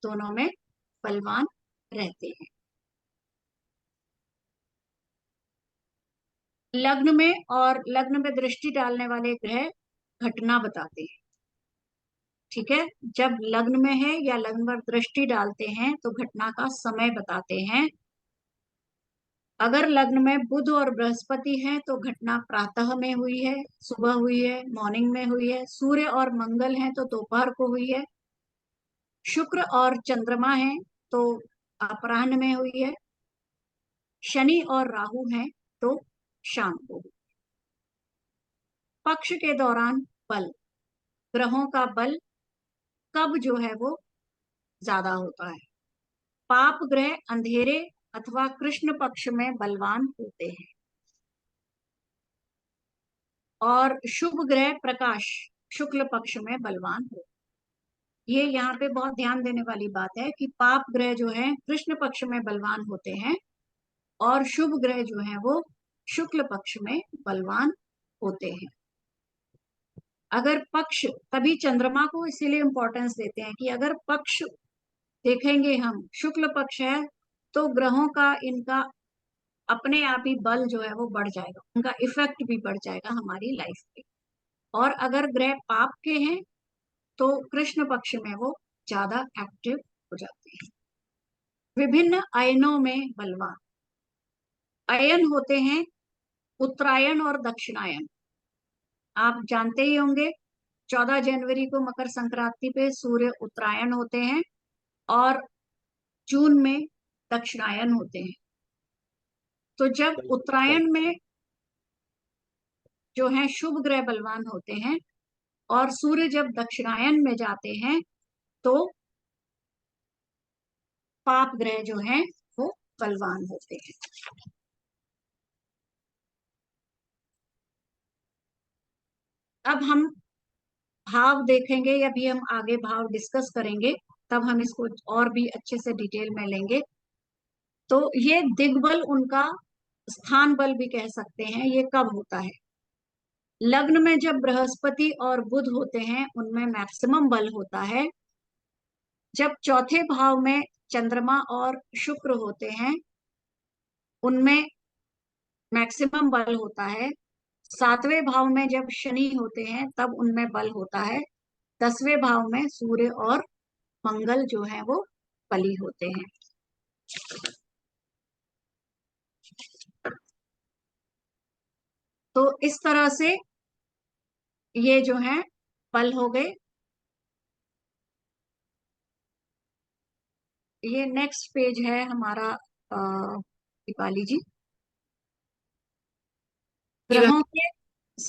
दोनों में बलवान रहते हैं। लग्न में और लग्न में दृष्टि डालने वाले ग्रह घटना बताते हैं। ठीक है, जब लग्न में है या लग्न पर दृष्टि डालते हैं तो घटना का समय बताते हैं। अगर लग्न में बुध और बृहस्पति है तो घटना प्रातः में हुई है, सुबह हुई है, मॉर्निंग में हुई है। सूर्य और मंगल है तो दोपहर को हुई है। शुक्र और चंद्रमा है तो अपराह्न में हुई है। शनि और राहु है तो शाम को हुई। पक्ष के दौरान बल, ग्रहों का बल कब जो है वो ज्यादा होता है। पाप ग्रह अंधेरे अथवा कृष्ण पक्ष में बलवान होते हैं और शुभ ग्रह प्रकाश शुक्ल पक्ष में बलवान हो। ये यहाँ पे बहुत ध्यान देने वाली बात है कि पाप ग्रह जो है कृष्ण पक्ष में बलवान होते हैं और शुभ ग्रह जो है वो शुक्ल पक्ष में बलवान होते हैं। अगर पक्ष, तभी चंद्रमा को इसीलिए इंपॉर्टेंस देते हैं कि अगर पक्ष देखेंगे हम शुक्ल पक्ष है तो ग्रहों का इनका अपने आप ही बल जो है वो बढ़ जाएगा, उनका इफेक्ट भी बढ़ जाएगा हमारी लाइफ पे। और अगर ग्रह पाप के हैं तो कृष्ण पक्ष में वो ज्यादा एक्टिव हो जाते हैं। विभिन्न अयनों में बलवान अयन होते हैं उत्तरायण और दक्षिणायन। आप जानते ही होंगे 14 जनवरी को मकर संक्रांति पे सूर्य उत्तरायण होते हैं और जून में दक्षिणायन होते हैं। तो जब उत्तरायण में जो है शुभ ग्रह बलवान होते हैं और सूर्य जब दक्षिणायन में जाते हैं तो पाप ग्रह जो हैं वो बलवान होते हैं। अब हम भाव देखेंगे या भी हम आगे भाव डिस्कस करेंगे, तब हम इसको और भी अच्छे से डिटेल में लेंगे। तो ये दिग्बल, उनका स्थान बल भी कह सकते हैं, ये कब होता है? लग्न में जब बृहस्पति और बुध होते हैं उनमें मैक्सिमम बल होता है। जब चौथे भाव में चंद्रमा और शुक्र होते हैं उनमें मैक्सिमम बल होता है। 7वें भाव में जब शनि होते हैं तब उनमें बल होता है। 10वें भाव में सूर्य और मंगल जो है वो बली होते हैं। तो इस तरह से ये जो है बल हो गए। ये नेक्स्ट पेज है हमारा दीपाली जी, ग्रहों के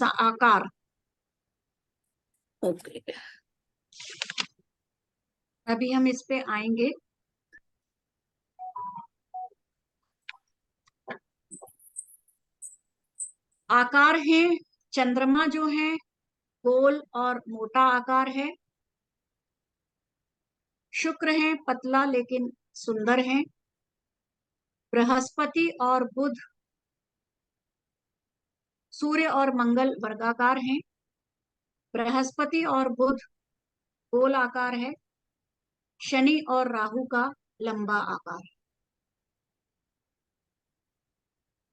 आकार। ओके। अभी हम इस पे आएंगे। आकार है, चंद्रमा जो है गोल और मोटा आकार है, शुक्र है पतला लेकिन सुंदर है, बृहस्पति और बुध, सूर्य और मंगल वर्गाकार हैं, बृहस्पति और बुध गोल आकार है, शनि और राहु का लंबा आकार है।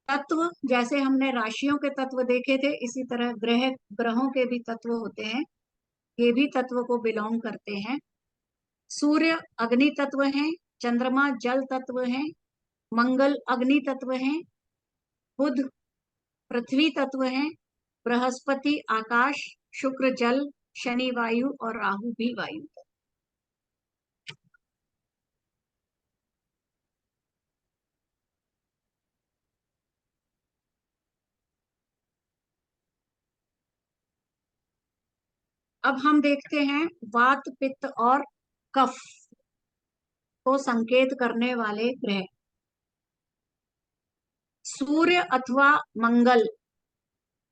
तत्व जैसे हमने राशियों के तत्व देखे थे इसी तरह ग्रहों के भी तत्व होते हैं, ये भी तत्व को बिलोंग करते हैं। सूर्य अग्नि तत्व है, चंद्रमा जल तत्व है, मंगल अग्नि तत्व है, बुध पृथ्वी तत्व है, बृहस्पति आकाश, शुक्र जल, शनि वायु और राहु भी वायु तत्व। अब हम देखते हैं वात पित्त और कफ को संकेत करने वाले ग्रह। सूर्य अथवा मंगल,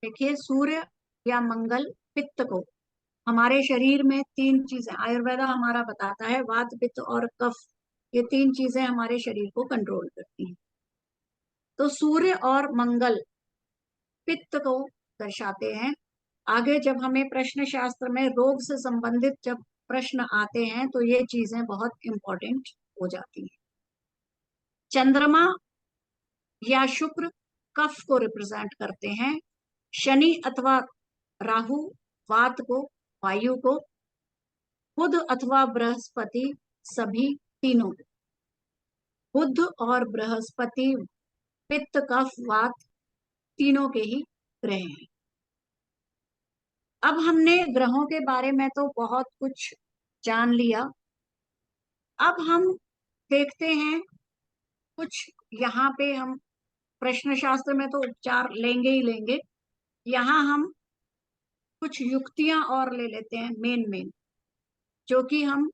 देखिए सूर्य या मंगल पित्त को, हमारे शरीर में 3 चीजें आयुर्वेदा हमारा बताता है, वात पित्त और कफ, ये 3 चीजें हमारे शरीर को कंट्रोल करती हैं। तो सूर्य और मंगल पित्त को दर्शाते हैं। आगे जब हमें प्रश्न शास्त्र में रोग से संबंधित जब प्रश्न आते हैं तो ये चीजें बहुत इंपॉर्टेंट हो जाती हैं। चंद्रमा या शुक्र कफ को रिप्रेजेंट करते हैं, शनि अथवा राहु वात को, वायु को, बुध अथवा बृहस्पति सभी तीनों को। बुध और बृहस्पति पित्त कफ वात तीनों के ही ग्रह हैं। अब हमने ग्रहों के बारे में तो बहुत कुछ जान लिया। अब हम देखते हैं कुछ, यहाँ पे हम प्रश्न शास्त्र में तो उपचार लेंगे ही लेंगे, यहाँ हम कुछ युक्तियां और ले लेते हैं मेन जो कि हम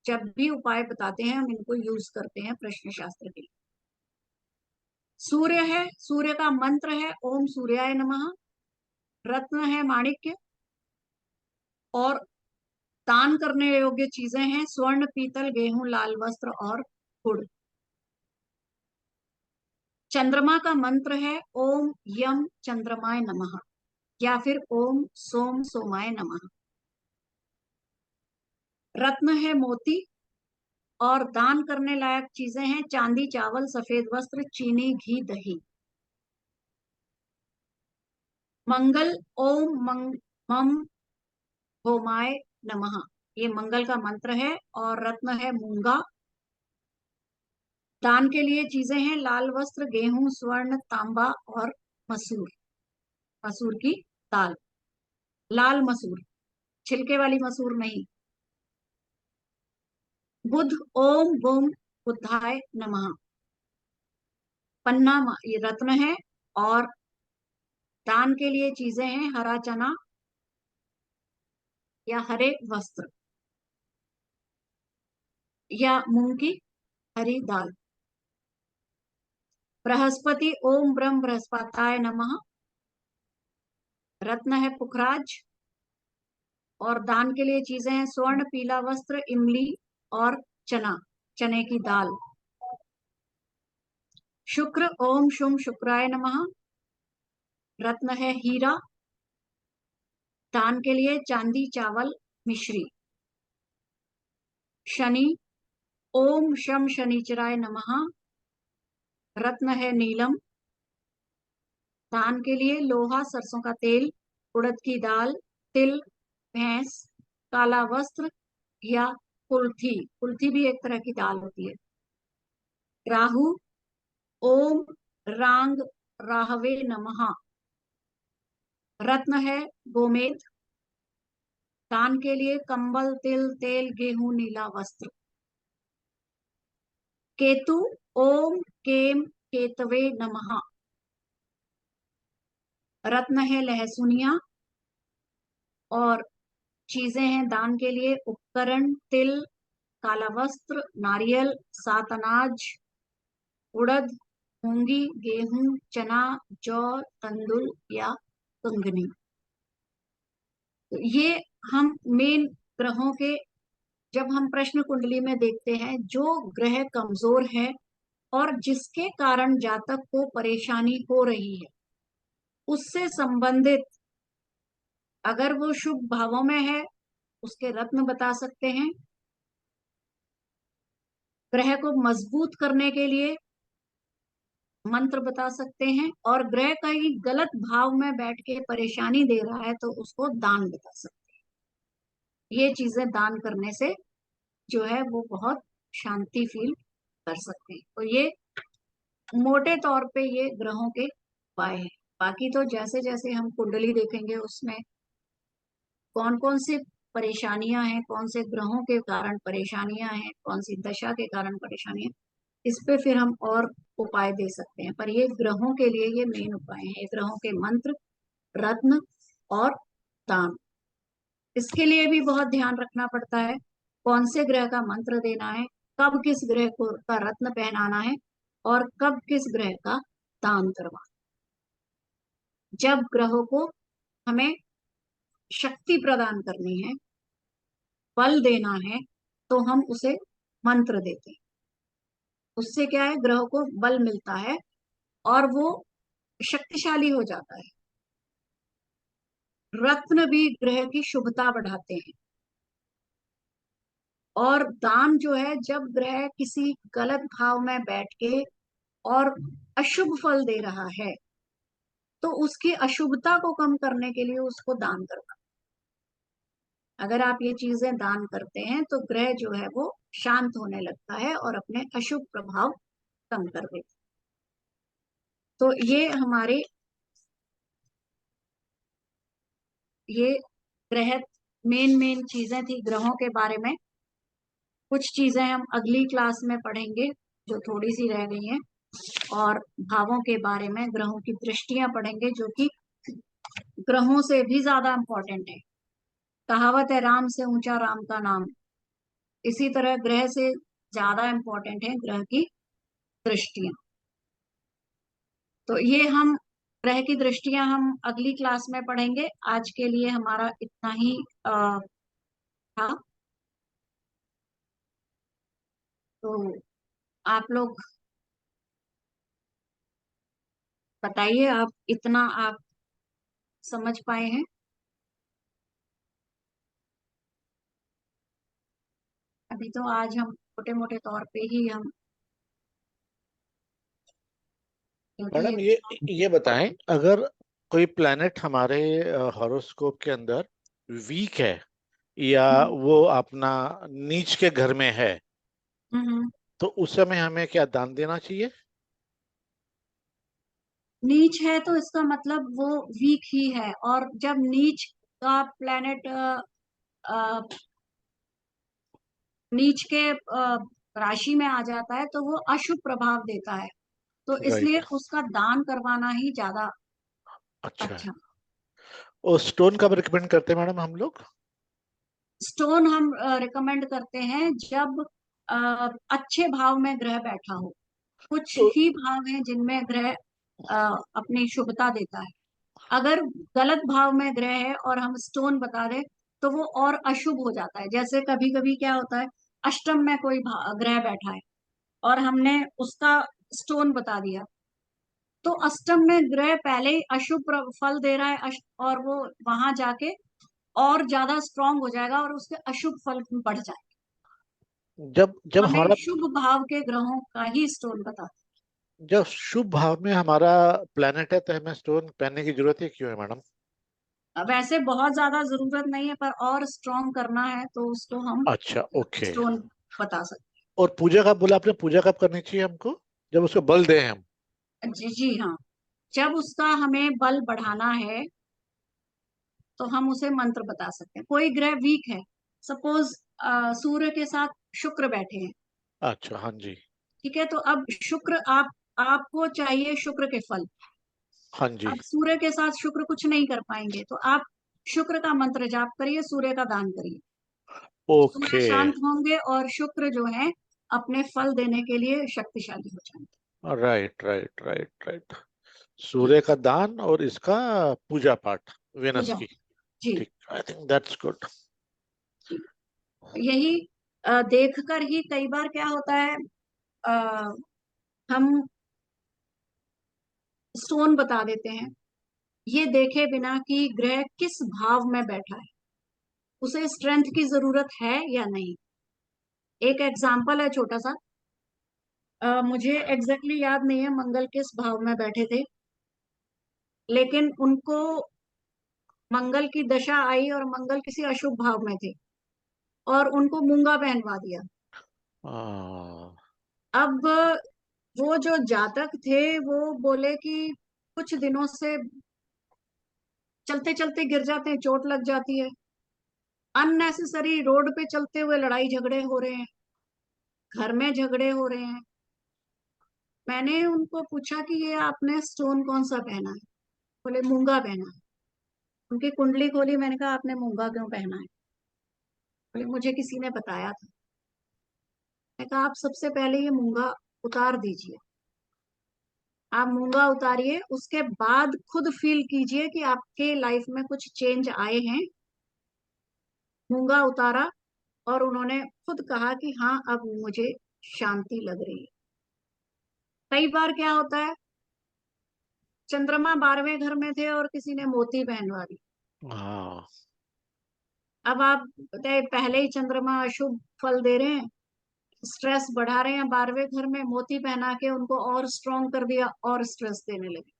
जब भी उपाय बताते हैं हम इनको यूज करते हैं प्रश्न शास्त्र के लिए। सूर्य है, सूर्य का मंत्र है ओम सूर्याय नमः, रत्न है माणिक्य, और दान करने योग्य चीजें हैं स्वर्ण, पीतल, गेहूं, लाल वस्त्र और गुड़। चंद्रमा का मंत्र है ओम यम चंद्रमाय नमः या फिर ओम सोम सोमाय नमः। रत्न है मोती और दान करने लायक चीजें हैं चांदी, चावल, सफेद वस्त्र, चीनी, घी, दही। मंगल ओम मम होमाय नमः, ये मंगल का मंत्र है। और रत्न है मूंगा। दान के लिए चीजें हैं लाल वस्त्र, गेहूं, स्वर्ण, तांबा और मसूर, मसूर की दाल, लाल मसूर, छिलके वाली मसूर नहीं। बुध ओम बुम बुद्धाय नमः, पन्ना ये रत्न है। और दान के लिए चीजें हैं हरा चना या हरे वस्त्र या मूंग की हरी दाल। बृहस्पति ओम ब्रह्म बृहस्पताय नमः, रत्न है पुखराज। और दान के लिए चीजें हैं स्वर्ण, पीला वस्त्र, इमली और चना, चने की दाल। शुक्र ओम शुम शुक्राय नमः, रत्न है हीरा। दान के लिए चांदी, चावल, मिश्री। शनि ओम शम शनिचराय नमः, रत्न है नीलम। दान के लिए लोहा, सरसों का तेल, उड़द की दाल, तिल, भैंस, काला वस्त्र या कुल्थी, कुल्थी भी एक तरह की दाल होती है। राहु ओम रांग राहवे नमः, रत्न है गोमेद। दान के लिए कंबल, तिल, तेल, गेहूं, नीला वस्त्र। केतु ओम केम केतवे नमः, रत्न है लहसुनिया। और चीजें हैं दान के लिए उपकरण, तिल, काला वस्त्र, नारियल, 7 अनाज, उड़द, मूंगी, गेहूं, चना, जौ, तंदुल या कंगनी। तो ये हम मेन ग्रहों के, जब हम प्रश्न कुंडली में देखते हैं जो ग्रह कमजोर है और जिसके कारण जातक को परेशानी हो रही है, उससे संबंधित अगर वो शुभ भावों में है उसके रत्न बता सकते हैं। ग्रह को मजबूत करने के लिए मंत्र बता सकते हैं। और ग्रह कहीं गलत भाव में बैठ के परेशानी दे रहा है तो उसको दान बता सकते हैं। ये चीजें दान करने से जो है वो बहुत शांति फील कर सकते हैं। तो ये मोटे तौर पे ये ग्रहों के उपाय हैं। बाकी तो जैसे जैसे हम कुंडली देखेंगे उसमें कौन कौन से परेशानियां हैं, कौन से ग्रहों के कारण परेशानियां हैं, कौन सी दशा के कारण परेशानियां, इस पे फिर हम और उपाय दे सकते हैं। पर ये ग्रहों के लिए ये मेन उपाय हैं, ये ग्रहों के मंत्र, रत्न और दान। इसके लिए भी बहुत ध्यान रखना पड़ता है कौन से ग्रह का मंत्र देना है, कब किस ग्रह को का रत्न पहनाना है और कब किस ग्रह का दान करवाना। जब ग्रहों को हमें शक्ति प्रदान करनी है, बल देना है, तो हम उसे मंत्र देते हैं। उससे क्या है, ग्रह को बल मिलता है और वो शक्तिशाली हो जाता है। रत्न भी ग्रह की शुभता बढ़ाते हैं। और दान जो है, जब ग्रह किसी गलत भाव में बैठ के और अशुभ फल दे रहा है तो उसकी अशुभता को कम करने के लिए उसको दान करना। अगर आप ये चीजें दान करते हैं तो ग्रह जो है वो शांत होने लगता है और अपने अशुभ प्रभाव कम कर देता है। तो ये हमारे ये ग्रह मेन मेन चीजें थी ग्रहों के बारे में। कुछ चीजें हम अगली क्लास में पढ़ेंगे जो थोड़ी सी रह गई हैं। और भावों के बारे में, ग्रहों की दृष्टियां पढ़ेंगे जो कि ग्रहों से भी ज्यादा इंपॉर्टेंट है। कहावत है राम से ऊंचा राम का नाम, इसी तरह ग्रह से ज्यादा इंपॉर्टेंट है ग्रह की दृष्टियां। तो ये हम ग्रह की दृष्टियां हम अगली क्लास में पढ़ेंगे। आज के लिए हमारा इतना ही था। तो आप लोग बताइए, आप इतना आप समझ पाए हैं? अभी तो आज हम छोटे मोटे तौर पे ही हम, क्योंकि मैडम ये बताएं, अगर कोई प्लेनेट हमारे हॉरोस्कोप के अंदर वीक है या हम्म, वो अपना नीच के घर में है, हम्म, तो उस समय हमें क्या दान देना चाहिए? नीच है तो इसका मतलब वो वीक ही है। और जब नीच का प्लेनेट नीच के राशि में आ जाता है तो वो अशुभ प्रभाव देता है। तो इसलिए राइट। उसका दान करवाना ही ज्यादा अच्छा। अच्छा। और स्टोन कब रिकमेंड करते हैं मैडम हम लोग? स्टोन हम रिकमेंड करते हैं जब अ, अच्छे भाव में ग्रह बैठा हो। कुछ तो ही भाव हैं जिनमें ग्रह अपनी शुभता देता है। अगर गलत भाव में ग्रह है और हम स्टोन बता दें तो वो और अशुभ हो जाता है। जैसे कभी कभी क्या होता है, अष्टम में कोई ग्रह बैठा है और हमने उसका स्टोन बता दिया, तो अष्टम में ग्रह पहले ही अशुभ फल दे रहा है, और वो वहां जाके और ज्यादा स्ट्रांग हो जाएगा और उसके अशुभ फल बढ़ जाए। जब जब हमें हमारा शुभ भाव के ग्रहों का ही स्टोन बता। जब शुभ भाव में हमारा प्लेनेट है तो हमें स्टोन पहनने की जरूरत ही क्यों है मैडम? वैसे बहुत ज्यादा जरूरत नहीं है, पर और स्ट्रांग करना है तो उसको हम अच्छा, ओके। स्टोन बता सकते और पूजा कब बोला आपने? पूजा कब करनी चाहिए हमको? जब उसको बल दें हम? हैं। जी जी हाँ, जब उसका हमें बल बढ़ाना है तो हम उसे मंत्र बता सकते हैं। कोई ग्रह वीक है, सपोज सूर्य के साथ शुक्र बैठे हैं, अच्छा, हाँ जी। ठीक है, तो अब शुक्र आपको चाहिए शुक्र के फल। हाँ जी। अब सूर्य के साथ शुक्र कुछ नहीं कर पाएंगे तो आप शुक्र का मंत्र जाप करिए, सूर्य का दान करिए। सूर्य ओके। शांत होंगे और शुक्र जो है अपने फल देने के लिए शक्तिशाली हो जाएंगे। Right, right, right, right. जी, सूर्य का दान और इसका पूजा पाठ, वेनस पूजा। की। जी ठीक, आई थिंक दैट्स गुड। जी, यही देखकर ही कई बार क्या होता है, अ, हम स्टोन बता देते हैं ये देखे बिना कि ग्रह किस भाव में बैठा है, उसे स्ट्रेंथ की जरूरत है या नहीं। एक एग्जाम्पल है छोटा सा। मुझे एग्जैक्टली याद नहीं है मंगल किस भाव में बैठे थे, लेकिन उनको मंगल की दशा आई और मंगल किसी अशुभ भाव में थे और उनको मूंगा पहनवा दिया। आ, अब वो जो जातक थे वो बोले कि कुछ दिनों से चलते चलते गिर जाते हैं, चोट लग जाती है, अननेसेसरी रोड पे चलते हुए लड़ाई झगड़े हो रहे हैं, घर में झगड़े हो रहे हैं। मैंने उनको पूछा कि ये आपने स्टोन कौन सा पहना है? बोले मूंगा पहना है। उनकी कुंडली खोली, मैंने कहा आपने मूंगा क्यों पहना है? बोले मुझे किसी ने बताया था। मैंने कहा आप सबसे पहले ये मूंगा उतार दीजिए। आप मूंगा उतारिए, उसके बाद खुद फील कीजिए कि आपके लाइफ में कुछ चेंज आए हैं। मूंगा उतारा और उन्होंने खुद कहा कि हाँ अब मुझे शांति लग रही है। कई बार क्या होता है, चंद्रमा 12वें घर में थे और किसी ने मोती पहनवा दी। हाँ। अब आप बताए, पहले ही चंद्रमा अशुभ फल दे रहे हैं, स्ट्रेस बढ़ा रहे हैं, 12वें घर में मोती पहना के उनको और स्ट्रांग कर दिया और स्ट्रेस देने लगे।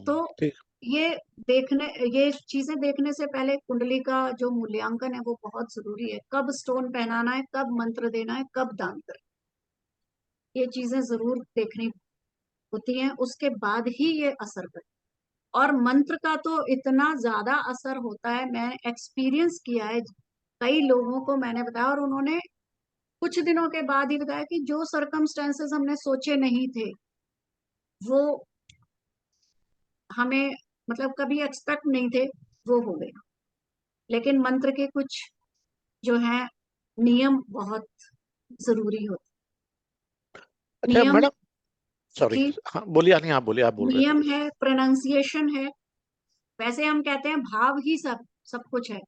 तो ठीक। ये देखने ये चीजें देखने से पहले कुंडली का जो मूल्यांकन है वो बहुत जरूरी है। कब स्टोन पहनाना है, कब मंत्र देना है, कब दान करना है, ये चीजें जरूर देखनी होती हैं, उसके बाद ही ये असर करे। और मंत्र का तो इतना ज्यादा असर होता है, मैं एक्सपीरियंस किया है। कई लोगों को मैंने बताया और उन्होंने कुछ दिनों के बाद ही बताया कि जो सरकमस्टेंसेस हमने सोचे नहीं थे वो हमें मतलब कभी एक्सपेक्ट नहीं थे, वो हो गए। लेकिन मंत्र के कुछ जो है नियम बहुत जरूरी होते अच्छा नियम। मैडम, सॉरी, कि हाँ बोलिए, नहीं आप बोलिए, आप बोल रहे थे। नियम है, प्रोनाउंसिएशन है। वैसे हम कहते हैं भाव ही सब सब कुछ है,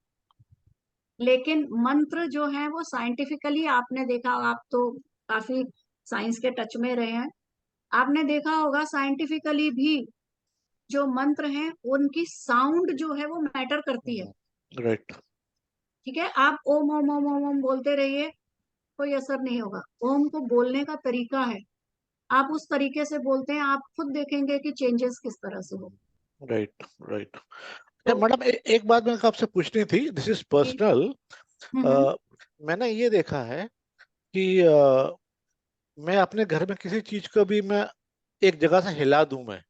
लेकिन मंत्र जो है वो साइंटिफिकली आपने देखा, आप तो काफी साइंस के टच में रहे हैं, आपने देखा होगा साइंटिफिकली भी जो मंत्र हैं उनकी साउंड जो है वो मैटर करती है। राइट। ठीक है, आप ओम ओम ओम ओम ओम बोलते रहिए, कोई असर नहीं होगा। ओम को बोलने का तरीका है, आप उस तरीके से बोलते हैं, आप खुद देखेंगे कि चेंजेस किस तरह से हो। राइट। राइट। तो मैडम एक बात मेरे को आपसे पूछनी थी, दिस इज जी। पर्सनल। हम्म। मैंने ये देखा है कि मैं अपने घर में किसी चीज को भी मैं एक जगह से हिला दूं मैं,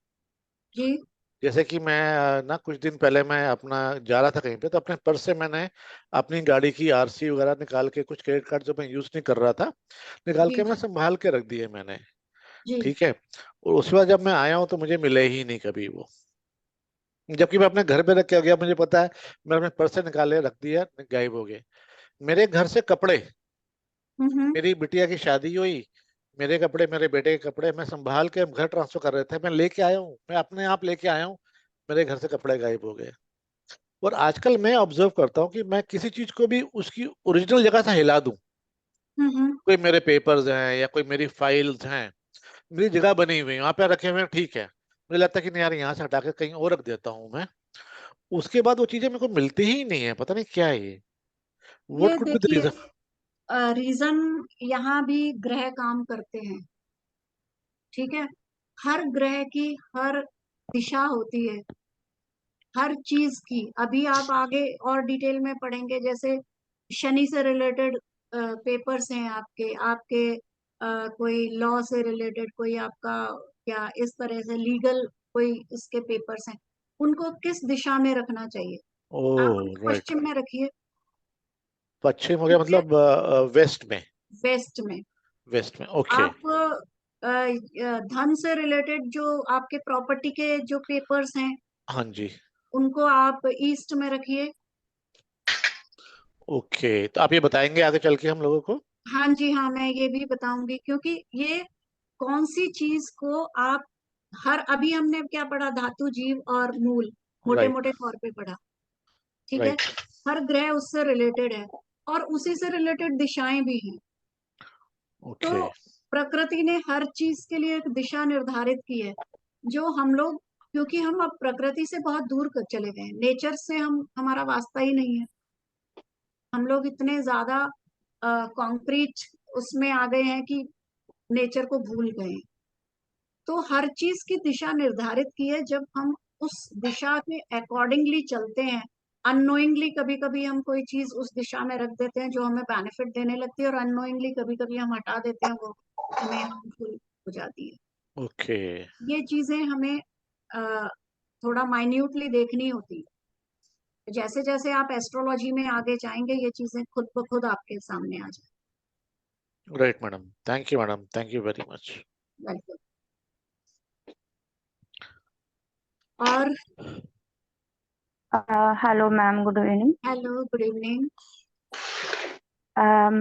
जी। जैसे कि मैं ना कुछ दिन पहले मैं अपना जा रहा था कहीं पे, तो अपने पर्स से मैंने अपनी गाड़ी की आरसी वगैरह निकाल के, कुछ क्रेडिट कार्ड जो मैं यूज नहीं कर रहा था निकाल जी। के मैं जी। संभाल के रख दिए मैंने। जी। ठीक है। और उसके बाद जब मैं आया हूँ तो मुझे मिले ही नहीं कभी वो, जबकि मैं अपने घर पे रख के गया, मुझे पता है मैं अपने पर्स से निकाले रख दिया, गायब हो गए। मेरे घर से कपड़े, हम्म। मेरी बिटिया की शादी हुई, मेरे कपड़े, मेरे बेटे के कपड़े मैं संभाल के घर ट्रांसफर कर रहे थे, मैं लेके आया हूँ, मैं अपने आप लेके आया हूँ, मेरे घर से कपड़े गायब हो गए। और आजकल मैं ऑब्जर्व करता हूँ कि मैं किसी चीज को भी उसकी ओरिजिनल जगह से हिला दूं, हम्म। कोई मेरे पेपर्स हैं या कोई मेरी फाइल्स हैं, मेरी जगह बनी हुई है वहां पे रखे हुए हैं, ठीक है, मुझे लगता है कि नहीं यार यहाँ से हटा के कहीं और रख देता हूँ मैं, उसके बाद वो चीजें मेरे को मिलती ही नहीं है, पता नहीं क्या है ये, व्हाट ये कुड बी द देखिए, रीजन? रीजन यहाँ भी ग्रह काम करते हैं। ठीक है, हर ग्रह की हर दिशा होती है, हर चीज की। अभी आप आगे और डिटेल में पढ़ेंगे, जैसे शनि से रिलेटेड पेपर्स हैं आपके आपके कोई लॉ से रिलेटेड, कोई आपका क्या इस तरह से लीगल कोई इसके पेपर्स हैं, उनको किस दिशा में रखना चाहिए? आप ओह उनको राइट। पश्चिम में रखिए। पश्चिम हो गया, ठीक है, मतलब वेस्ट में? वेस्ट में। वेस्ट में, ओके। आप धन से रिलेटेड जो आपके प्रॉपर्टी के जो पेपर्स हैं हाँ जी। उनको आप ईस्ट में रखिए। ओके, तो आप ये बताएंगे आगे चल के हम लोगों को? हाँ जी, हाँ, मैं ये भी बताऊंगी, क्योंकि ये कौन सी चीज को आप हर अभी हमने क्या पढ़ा, धातु, जीव और मूल, मोटे राइट। मोटे तौर पे पढ़ा। ठीक है, राइट। हर ग्रह उससे रिलेटेड है और उसी से रिलेटेड दिशाएं भी हैं। ओके। तो प्रकृति ने हर चीज के लिए एक दिशा निर्धारित की है, जो हम लोग, क्योंकि हम अब प्रकृति से बहुत दूर कर चले गए हैं, नेचर से हम हमारा वास्ता ही नहीं है। हम लोग इतने ज्यादा कॉन्क्रीट उसमें आ गए हैं कि नेचर को भूल गए हैं। तो हर चीज की दिशा निर्धारित की है, जब हम उस दिशा के अकॉर्डिंगली चलते हैं, अननोइंगली कभी कभी हम कोई चीज उस दिशा में रख देते हैं जो हमें बेनिफिट देने लगती है, और अननोइंगली कभी कभी हम हटा देते हैं, वो हमें हार्मफुल हो जाती है। ओके। ये चीजें हमें थोड़ा माइन्यूटली देखनी होती है। जैसे जैसे आप एस्ट्रोलॉजी में आगे जाएंगे, ये चीजें खुद ब खुद आपके सामने आ right madam, thank you madam, thank you very much. जाएंगी। और hello ma'am, good evening. Hello, good evening.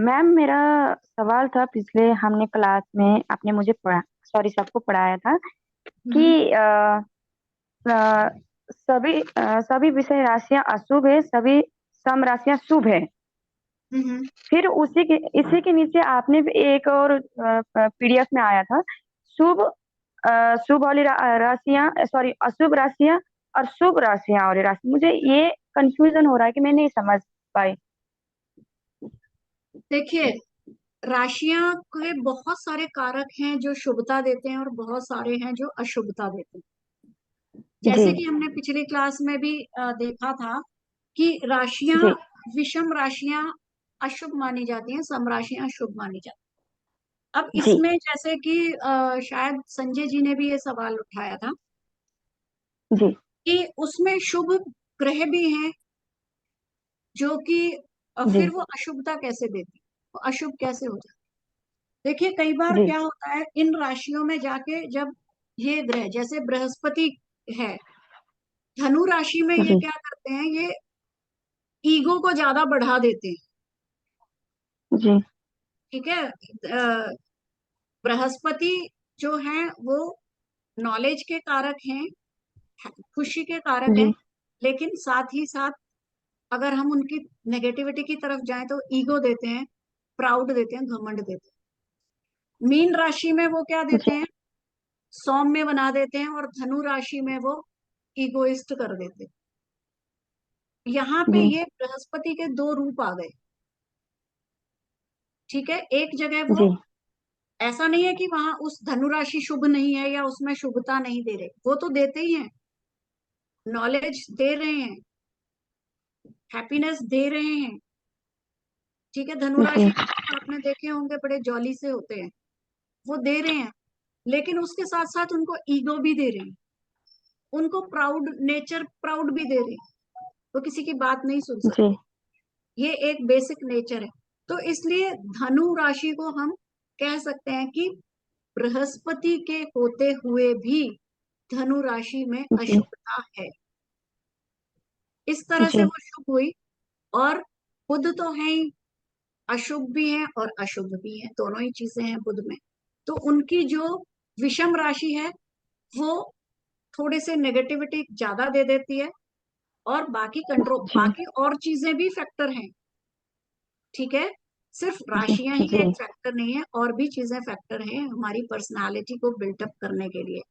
Ma'am, मेरा सवाल था, पिछले हमने क्लास में आपने मुझे सबको पढ़ाया था कि अ, सभी विषय राशियां अशुभ है, सभी सम राशियां शुभ है। हम्म। फिर इसी के नीचे आपने भी एक और पीडीएफ में आया था, शुभ शुभ वाली राशियां, सॉरी, अशुभ राशियां और शुभ राशियां वाली राशि। मुझे ये कंफ्यूजन हो रहा है कि मैं नहीं समझ पाई। देखिए, राशियां के बहुत सारे कारक हैं जो शुभता देते हैं और बहुत सारे हैं जो अशुभता देते हैं। जी। जैसे कि हमने पिछली क्लास में भी देखा था कि राशियां, जी। विषम राशियां अशुभ मानी जाती हैं, सम राशियां शुभ मानी जाती हैं। अब जी। इसमें जैसे कि शायद संजय जी ने भी ये सवाल उठाया था जी। कि उसमें शुभ ग्रह भी हैं जो कि जी। फिर वो अशुभता कैसे देती, वो अशुभ कैसे हो जाती। देखिए, कई बार जी। क्या होता है इन राशियों में जाके, जब ये ग्रह जैसे बृहस्पति है धनु राशि में, ये जी। क्या करते हैं, ये ईगो को ज्यादा बढ़ा देते हैं। जी। ठीक है, बृहस्पति जो हैं वो नॉलेज के कारक हैं, खुशी के कारक जी हैं, लेकिन साथ ही साथ अगर हम उनकी नेगेटिविटी की तरफ जाएं तो ईगो देते हैं, प्राउड देते हैं, घमंड देते हैं। मीन राशि में वो क्या देते जी हैं, सौम्य बना देते हैं, और धनु राशि में वो ईगोइस्ट कर देते हैं। यहाँ पे जी ये बृहस्पति के दो रूप आ गए। ठीक है, एक जगह वो, जी ऐसा नहीं है कि वहां उस धनु राशि शुभ नहीं है या उसमें शुभता नहीं दे रहे, वो तो देते ही हैं, नॉलेज दे रहे हैं, हैप्पीनेस दे रहे हैं। ठीक है, धनु राशि जी आपने देखे होंगे बड़े जॉली से होते हैं, वो दे रहे हैं, लेकिन उसके साथ साथ उनको ईगो भी दे रहे हैं, उनको प्राउड नेचर, प्राउड भी दे रहे हैं, वो किसी की बात नहीं सुन जी सकते। ये एक बेसिक नेचर है। तो इसलिए धनु राशि को हम कह सकते हैं कि बृहस्पति के होते हुए भी धनु राशि में जी अशुभता है। इस तरह से जी वो शुभ हुई। और बुध तो है ही, अशुभ भी है और अशुभ भी है, दोनों ही चीजें हैं बुध में। तो उनकी जो विषम राशि है वो थोड़े से नेगेटिविटी ज्यादा दे देती है, और बाकी कंट्रोल, जी बाकी और चीजें भी फैक्टर हैं। ठीक है, सिर्फ जी राशियां ही जी एक फैक्टर नहीं है, और भी चीजें फैक्टर हैं हमारी पर्सनालिटी को बिल्टअप करने के लिए।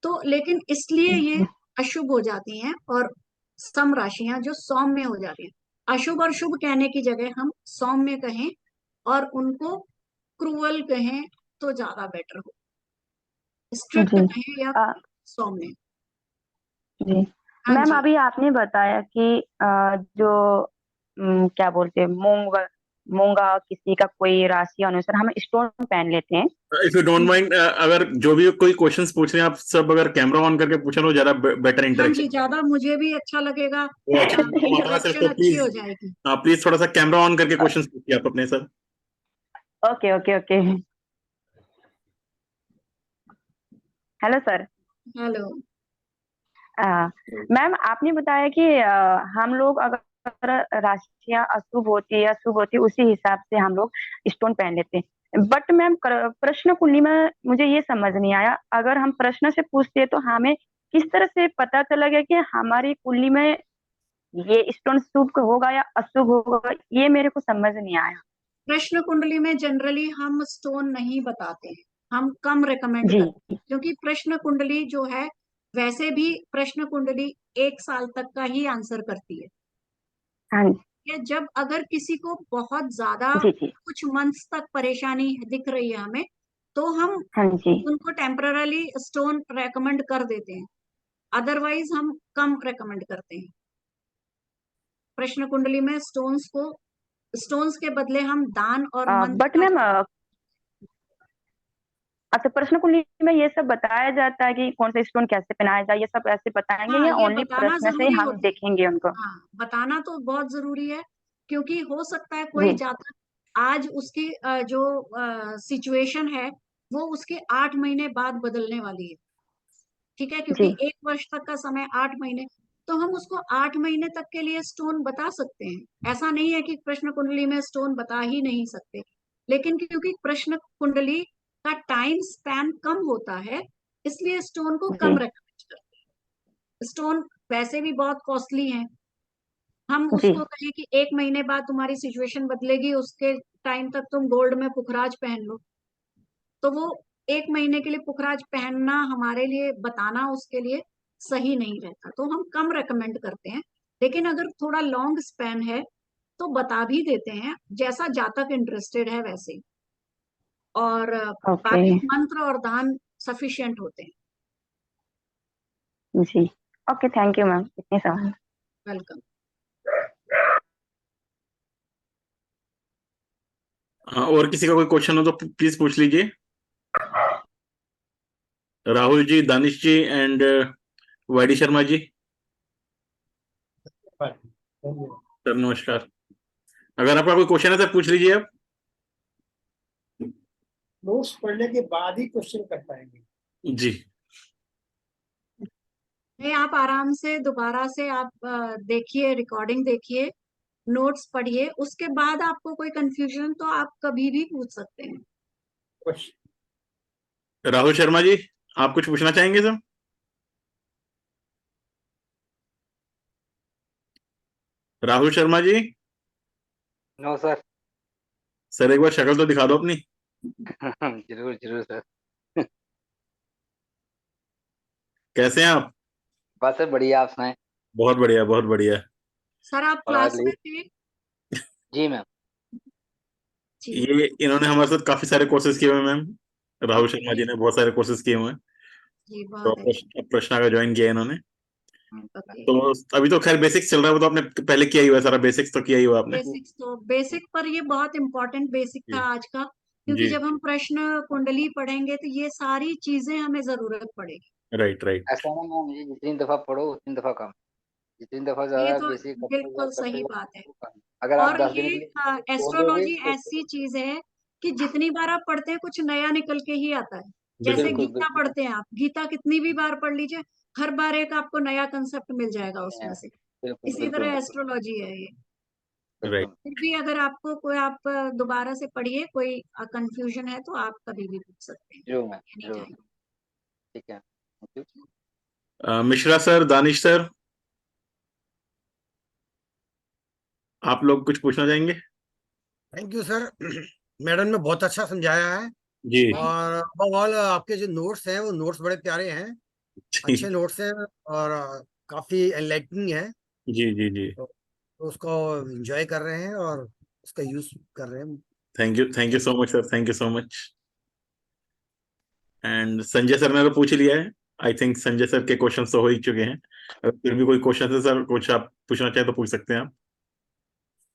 तो लेकिन इसलिए ये जी अशुभ हो जाती हैं, और सम राशियां जो सौम्य हो जाती हैं। अशुभ और शुभ कहने की जगह हम सौम्य कहें, और उनको क्रूअल कहें तो ज्यादा बेटर हो, स्ट्रिक्ट जी कहें या आ, सौम्य। जी हाँ मैम, जी, अभी आपने बताया कि जो क्या बोलते हैं, मूंगा किसी का कोई राशि अनुसार हम स्टोन पहन लेते हैं। इफ यू डोंट माइंड, अगर जो भी कोई क्वेश्चंस पूछ रहे हैं आप सब अगर कैमरा ऑन करके पूछें तो ज्यादा बेटर हाँ जी, इंटरेक्शन। ज्यादा मुझे भी अच्छा लगेगा, वो अच्छा मात्रा से, इंटरेक्शन तो अच्छी प्लीज हो जाएगी। प्लीज थोड़ा सा कैमरा ऑन करके क्वेश्चंस पूछिए आप अपने sir. Okay okay okay. Hello sir. Hello. Ma'am, आपने बताया कि हम लोग अगर राशियां अशुभ होती है अशुभ होती है उसी हिसाब से हम लोग स्टोन पहन लेते हैं। बट मैम, प्रश्न कुंडली में मुझे ये समझ नहीं आया, अगर हम प्रश्न से पूछते हैं तो हमें किस तरह से पता चलेगा कि हमारी कुंडली में ये स्टोन शुभ होगा या अशुभ होगा, ये मेरे को समझ नहीं आया। प्रश्न कुंडली में जनरली हम स्टोन नहीं बताते हैं, हम कम रेकमेंड जी करते हैं, क्योंकि प्रश्न कुंडली जो है, वैसे भी प्रश्न कुंडली 1 साल तक का ही आंसर करती है। हाँ या जब अगर किसी को बहुत ज्यादा जी जी कुछ मंथ्स तक परेशानी दिख रही है हमें, तो हम हाँ जी उनको टेम्पररी स्टोन रेकमेंड कर देते हैं, अदरवाइज हम कम रेकमेंड करते हैं। प्रश्न कुंडली में स्टोन्स के बदले हम दान और मंत्र बट का मैम, जाप। अच्छा, प्रश्न कुंडली में ये सब बताया जाता है कि कौन सा स्टोन कैसे पहनाया जाए, ये सब ऐसे बताएंगे हाँ, या ये ओनली बताना प्रश्न से ही जरूरी हम होता है। देखेंगे उनको? हाँ, बताना तो बहुत जरूरी है, क्योंकि हो सकता है कोई जी जातक आज उसकी जो सिचुएशन है वो उसके 8 महीने बाद बदलने वाली है। ठीक है, क्योंकि जी 1 वर्ष तक का समय 8 महीने, तो हम उसको 8 महीने तक के लिए स्टोन बता सकते हैं। ऐसा नहीं है कि प्रश्न कुंडली में स्टोन बता ही नहीं सकते, लेकिन क्योंकि प्रश्न कुंडली का टाइम स्पैन कम होता है, इसलिए स्टोन को कम जी रेकमेंड करते हैं। स्टोन वैसे भी बहुत कॉस्टली हैं, हम जी उसको कहें कि 1 महीने बाद तुम्हारी सिचुएशन बदलेगी, उसके टाइम तक तुम गोल्ड में पुखराज पहन लो, तो वो 1 महीने के लिए पुखराज पहनना हमारे लिए, बताना उसके लिए सही नहीं रहता, तो हम कम रेकमेंड करते हैं। लेकिन अगर थोड़ा लॉन्ग स्पैन है तो बता भी देते हैं, जैसा जातक इंटरेस्टेड है वैसे ही। और ओके बाकी मंत्र और दान सफिशिएंट होते हैं। जी ओके, थैंक यू मैम, इतने सवाल। वेलकम। और किसी का कोई क्वेश्चन हो तो प्लीज पूछ लीजिए। राहुल जी, दानिश जी एंड वाईडी शर्मा जी, सर नमस्कार। अगर आपका कोई क्वेश्चन है तो पूछ लीजिए आप। नोट्स पढ़ने के बाद ही क्वेश्चन कर पाएंगे। जी नहीं, आप आराम से दोबारा से आप देखिए, रिकॉर्डिंग देखिए, नोट्स पढ़िए, उसके बाद आपको कोई कंफ्यूजन तो आप कभी भी पूछ सकते हैं। राहुल शर्मा जी, आप कुछ पूछना चाहेंगे sir? Rahul Sharma ji, no sir. Sir एक बार शक्ल तो दिखा दो अपनी। जरूर जरूर सर। कैसे हैं आप? बस सर बढ़िया, आप सुनाएं। बहुत बढ़िया, बहुत बढ़िया। सर आप और क्लास में थे? जी मैम। जी। ये इन्होंने हमारे साथ काफी सारे कोर्सेज किए हुए हैं मैम। राहुल शर्मा ओके। जी ने बहुत सारे कोर्सेज किए हुए हैं। जी तो बहुत अच्छा। प्रश्न का ज्वाइन किया है इन्होंने। ओके। तो अभी तो खैर बेसिक्स चल रहा है, वो तो आपने पहले किया ही हुआ है, सारा बेसिक्स तो किया ही हुआ आपने। बेसिक पर ये बहुत इम्पोर्टेंट बेसिक था जी आज का, क्योंकि जी। जब हम प्रश्न कुंडली पढ़ेंगे तो ये सारी चीजें हमें जरूरत पड़ेगी। Right right. ऐसा ना मैम, ये जितनी दफा पढ़ो उतनी दफा कम। जितनी दफा ये ज्यादा तो बेसिक बिल्कुल सही बात है। अगर आप और 10 दिन ये के लिए छोड़ दोगे एस्ट्रोलॉजी तो ऐसी चीज है कि जितनी बार आप पढ़ते हैं कुछ नया निकल के ही आता है। जैसे बिल्कुल बिल्कुल गीता बिल्कुल पढ़ते हैं आप, गीता कितनी भी बार पढ़ लीजिए, हर बार एक आपको नया कंसेप्ट मिल जाएगा उसमें से। बिल्कुल इसी बिल्कुल तरह बिल्कुल एस्ट्रोलॉजी है ये। राइट। बिल्कुल। फिर भी अगर आपको कोई, आप दोबारा से पढ़िए, कोई कंफ्यूजन है तो आप कभी भी पूछ सकते हैं जरूर मैम एनी जरूर। टाइम। ठीक है, thank you. Mishra sir, Danish sir, आप लोग कुछ पूछना चाहेंगे? Thank you sir. मैडम ने बहुत अच्छा समझाया है। जी और above all, आपके जो नोट्स हैं वो नोट्स बड़े प्यारे हैं, अच्छे जी नोट्स हैं। और काफी एनलाइटनिंग है। जी जी जी। तो उसको एंजॉय कर रहे हैं और उसका यूज कर रहे हैं। Thank you so much sir, thank you so much. And Sanjay sir ने तो पूछ ही लिया है। आई थिंक संजय सर के क्वेश्चन तो हो ही चुके हैं। अगर फिर भी कोई क्वेश्चन है सर, कुछ आप पूछना चाहें तो पूछ सकते हैं आप।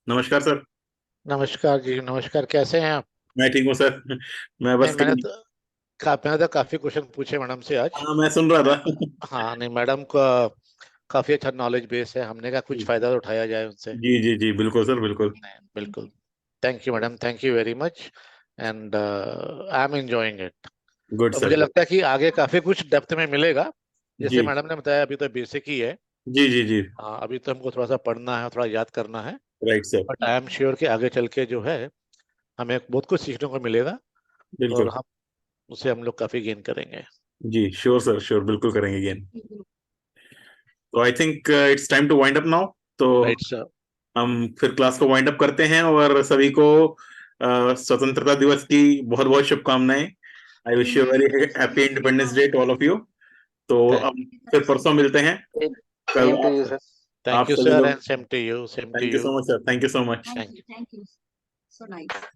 नमस्कार सर। नमस्कार जी, नमस्कार। कैसे हैं आप? मैं ठीक हूँ सर। मैं नहीं, बस कहीं। मैंने तो काफी क्वेश्चन पूछे मैडम से आज। हाँ, मैं सुन रहा मैं था। हाँ, नहीं, मैडम का काफी अच्छा नॉलेज बेस है, हमने कहा कुछ फायदा तो उठाया जाए उनसे। जी जी जी, बिल्कुल सर, बिल्कुल। नहीं, बिल्कुल। Thank you madam, thank you very much. And I am enjoying it. Good और सर, मुझे गुड। लगता है कि आगे काफी कुछ डेप्थ में मिलेगा। जैसे जी मैडम ने बताया, अभी तो बेसिक ही है। जी जी जी। हाँ, अभी तो हमको थोड़ा सा पढ़ना है, थोड़ा याद करना है। Right sir. But I am sure कि आगे चल के जो है हमें बहुत कुछ सीखने को मिलेगा। और बिल्कुल। हम उसे हम लोग काफी गेन करेंगे। जी श्योर सर, श्योर, बिल्कुल करेंगे गेन। तो I think it's time to wind up now. तो राइट सर। हम फिर क्लास को वाइंड अप करते हैं, और सभी को स्वतंत्रता दिवस की बहुत बहुत शुभकामनाएं। I wish you very happy independence day to all of you. तो अब फिर परसों मिलते हैं। कल same to you sir. Thank आप यू सभी सर, लोग। And same to you, same to thank you you. So much sir, thank you so much. Thank you. Thank you. So nice.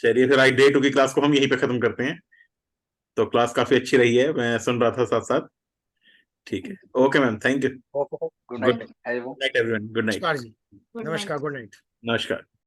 चलिए फिर आज डे 2 की क्लास को हम यहीं पे खत्म करते हैं। तो क्लास काफी अच्छी रही है, मैं सुन रहा था साथ साथ। ठीक है, okay ma'am, thank you. Okay sir, good good night everyone. Night everyone, good night. नमस्कार जी। गुड नमस्कार, नाइट। Good night. नमस्कार।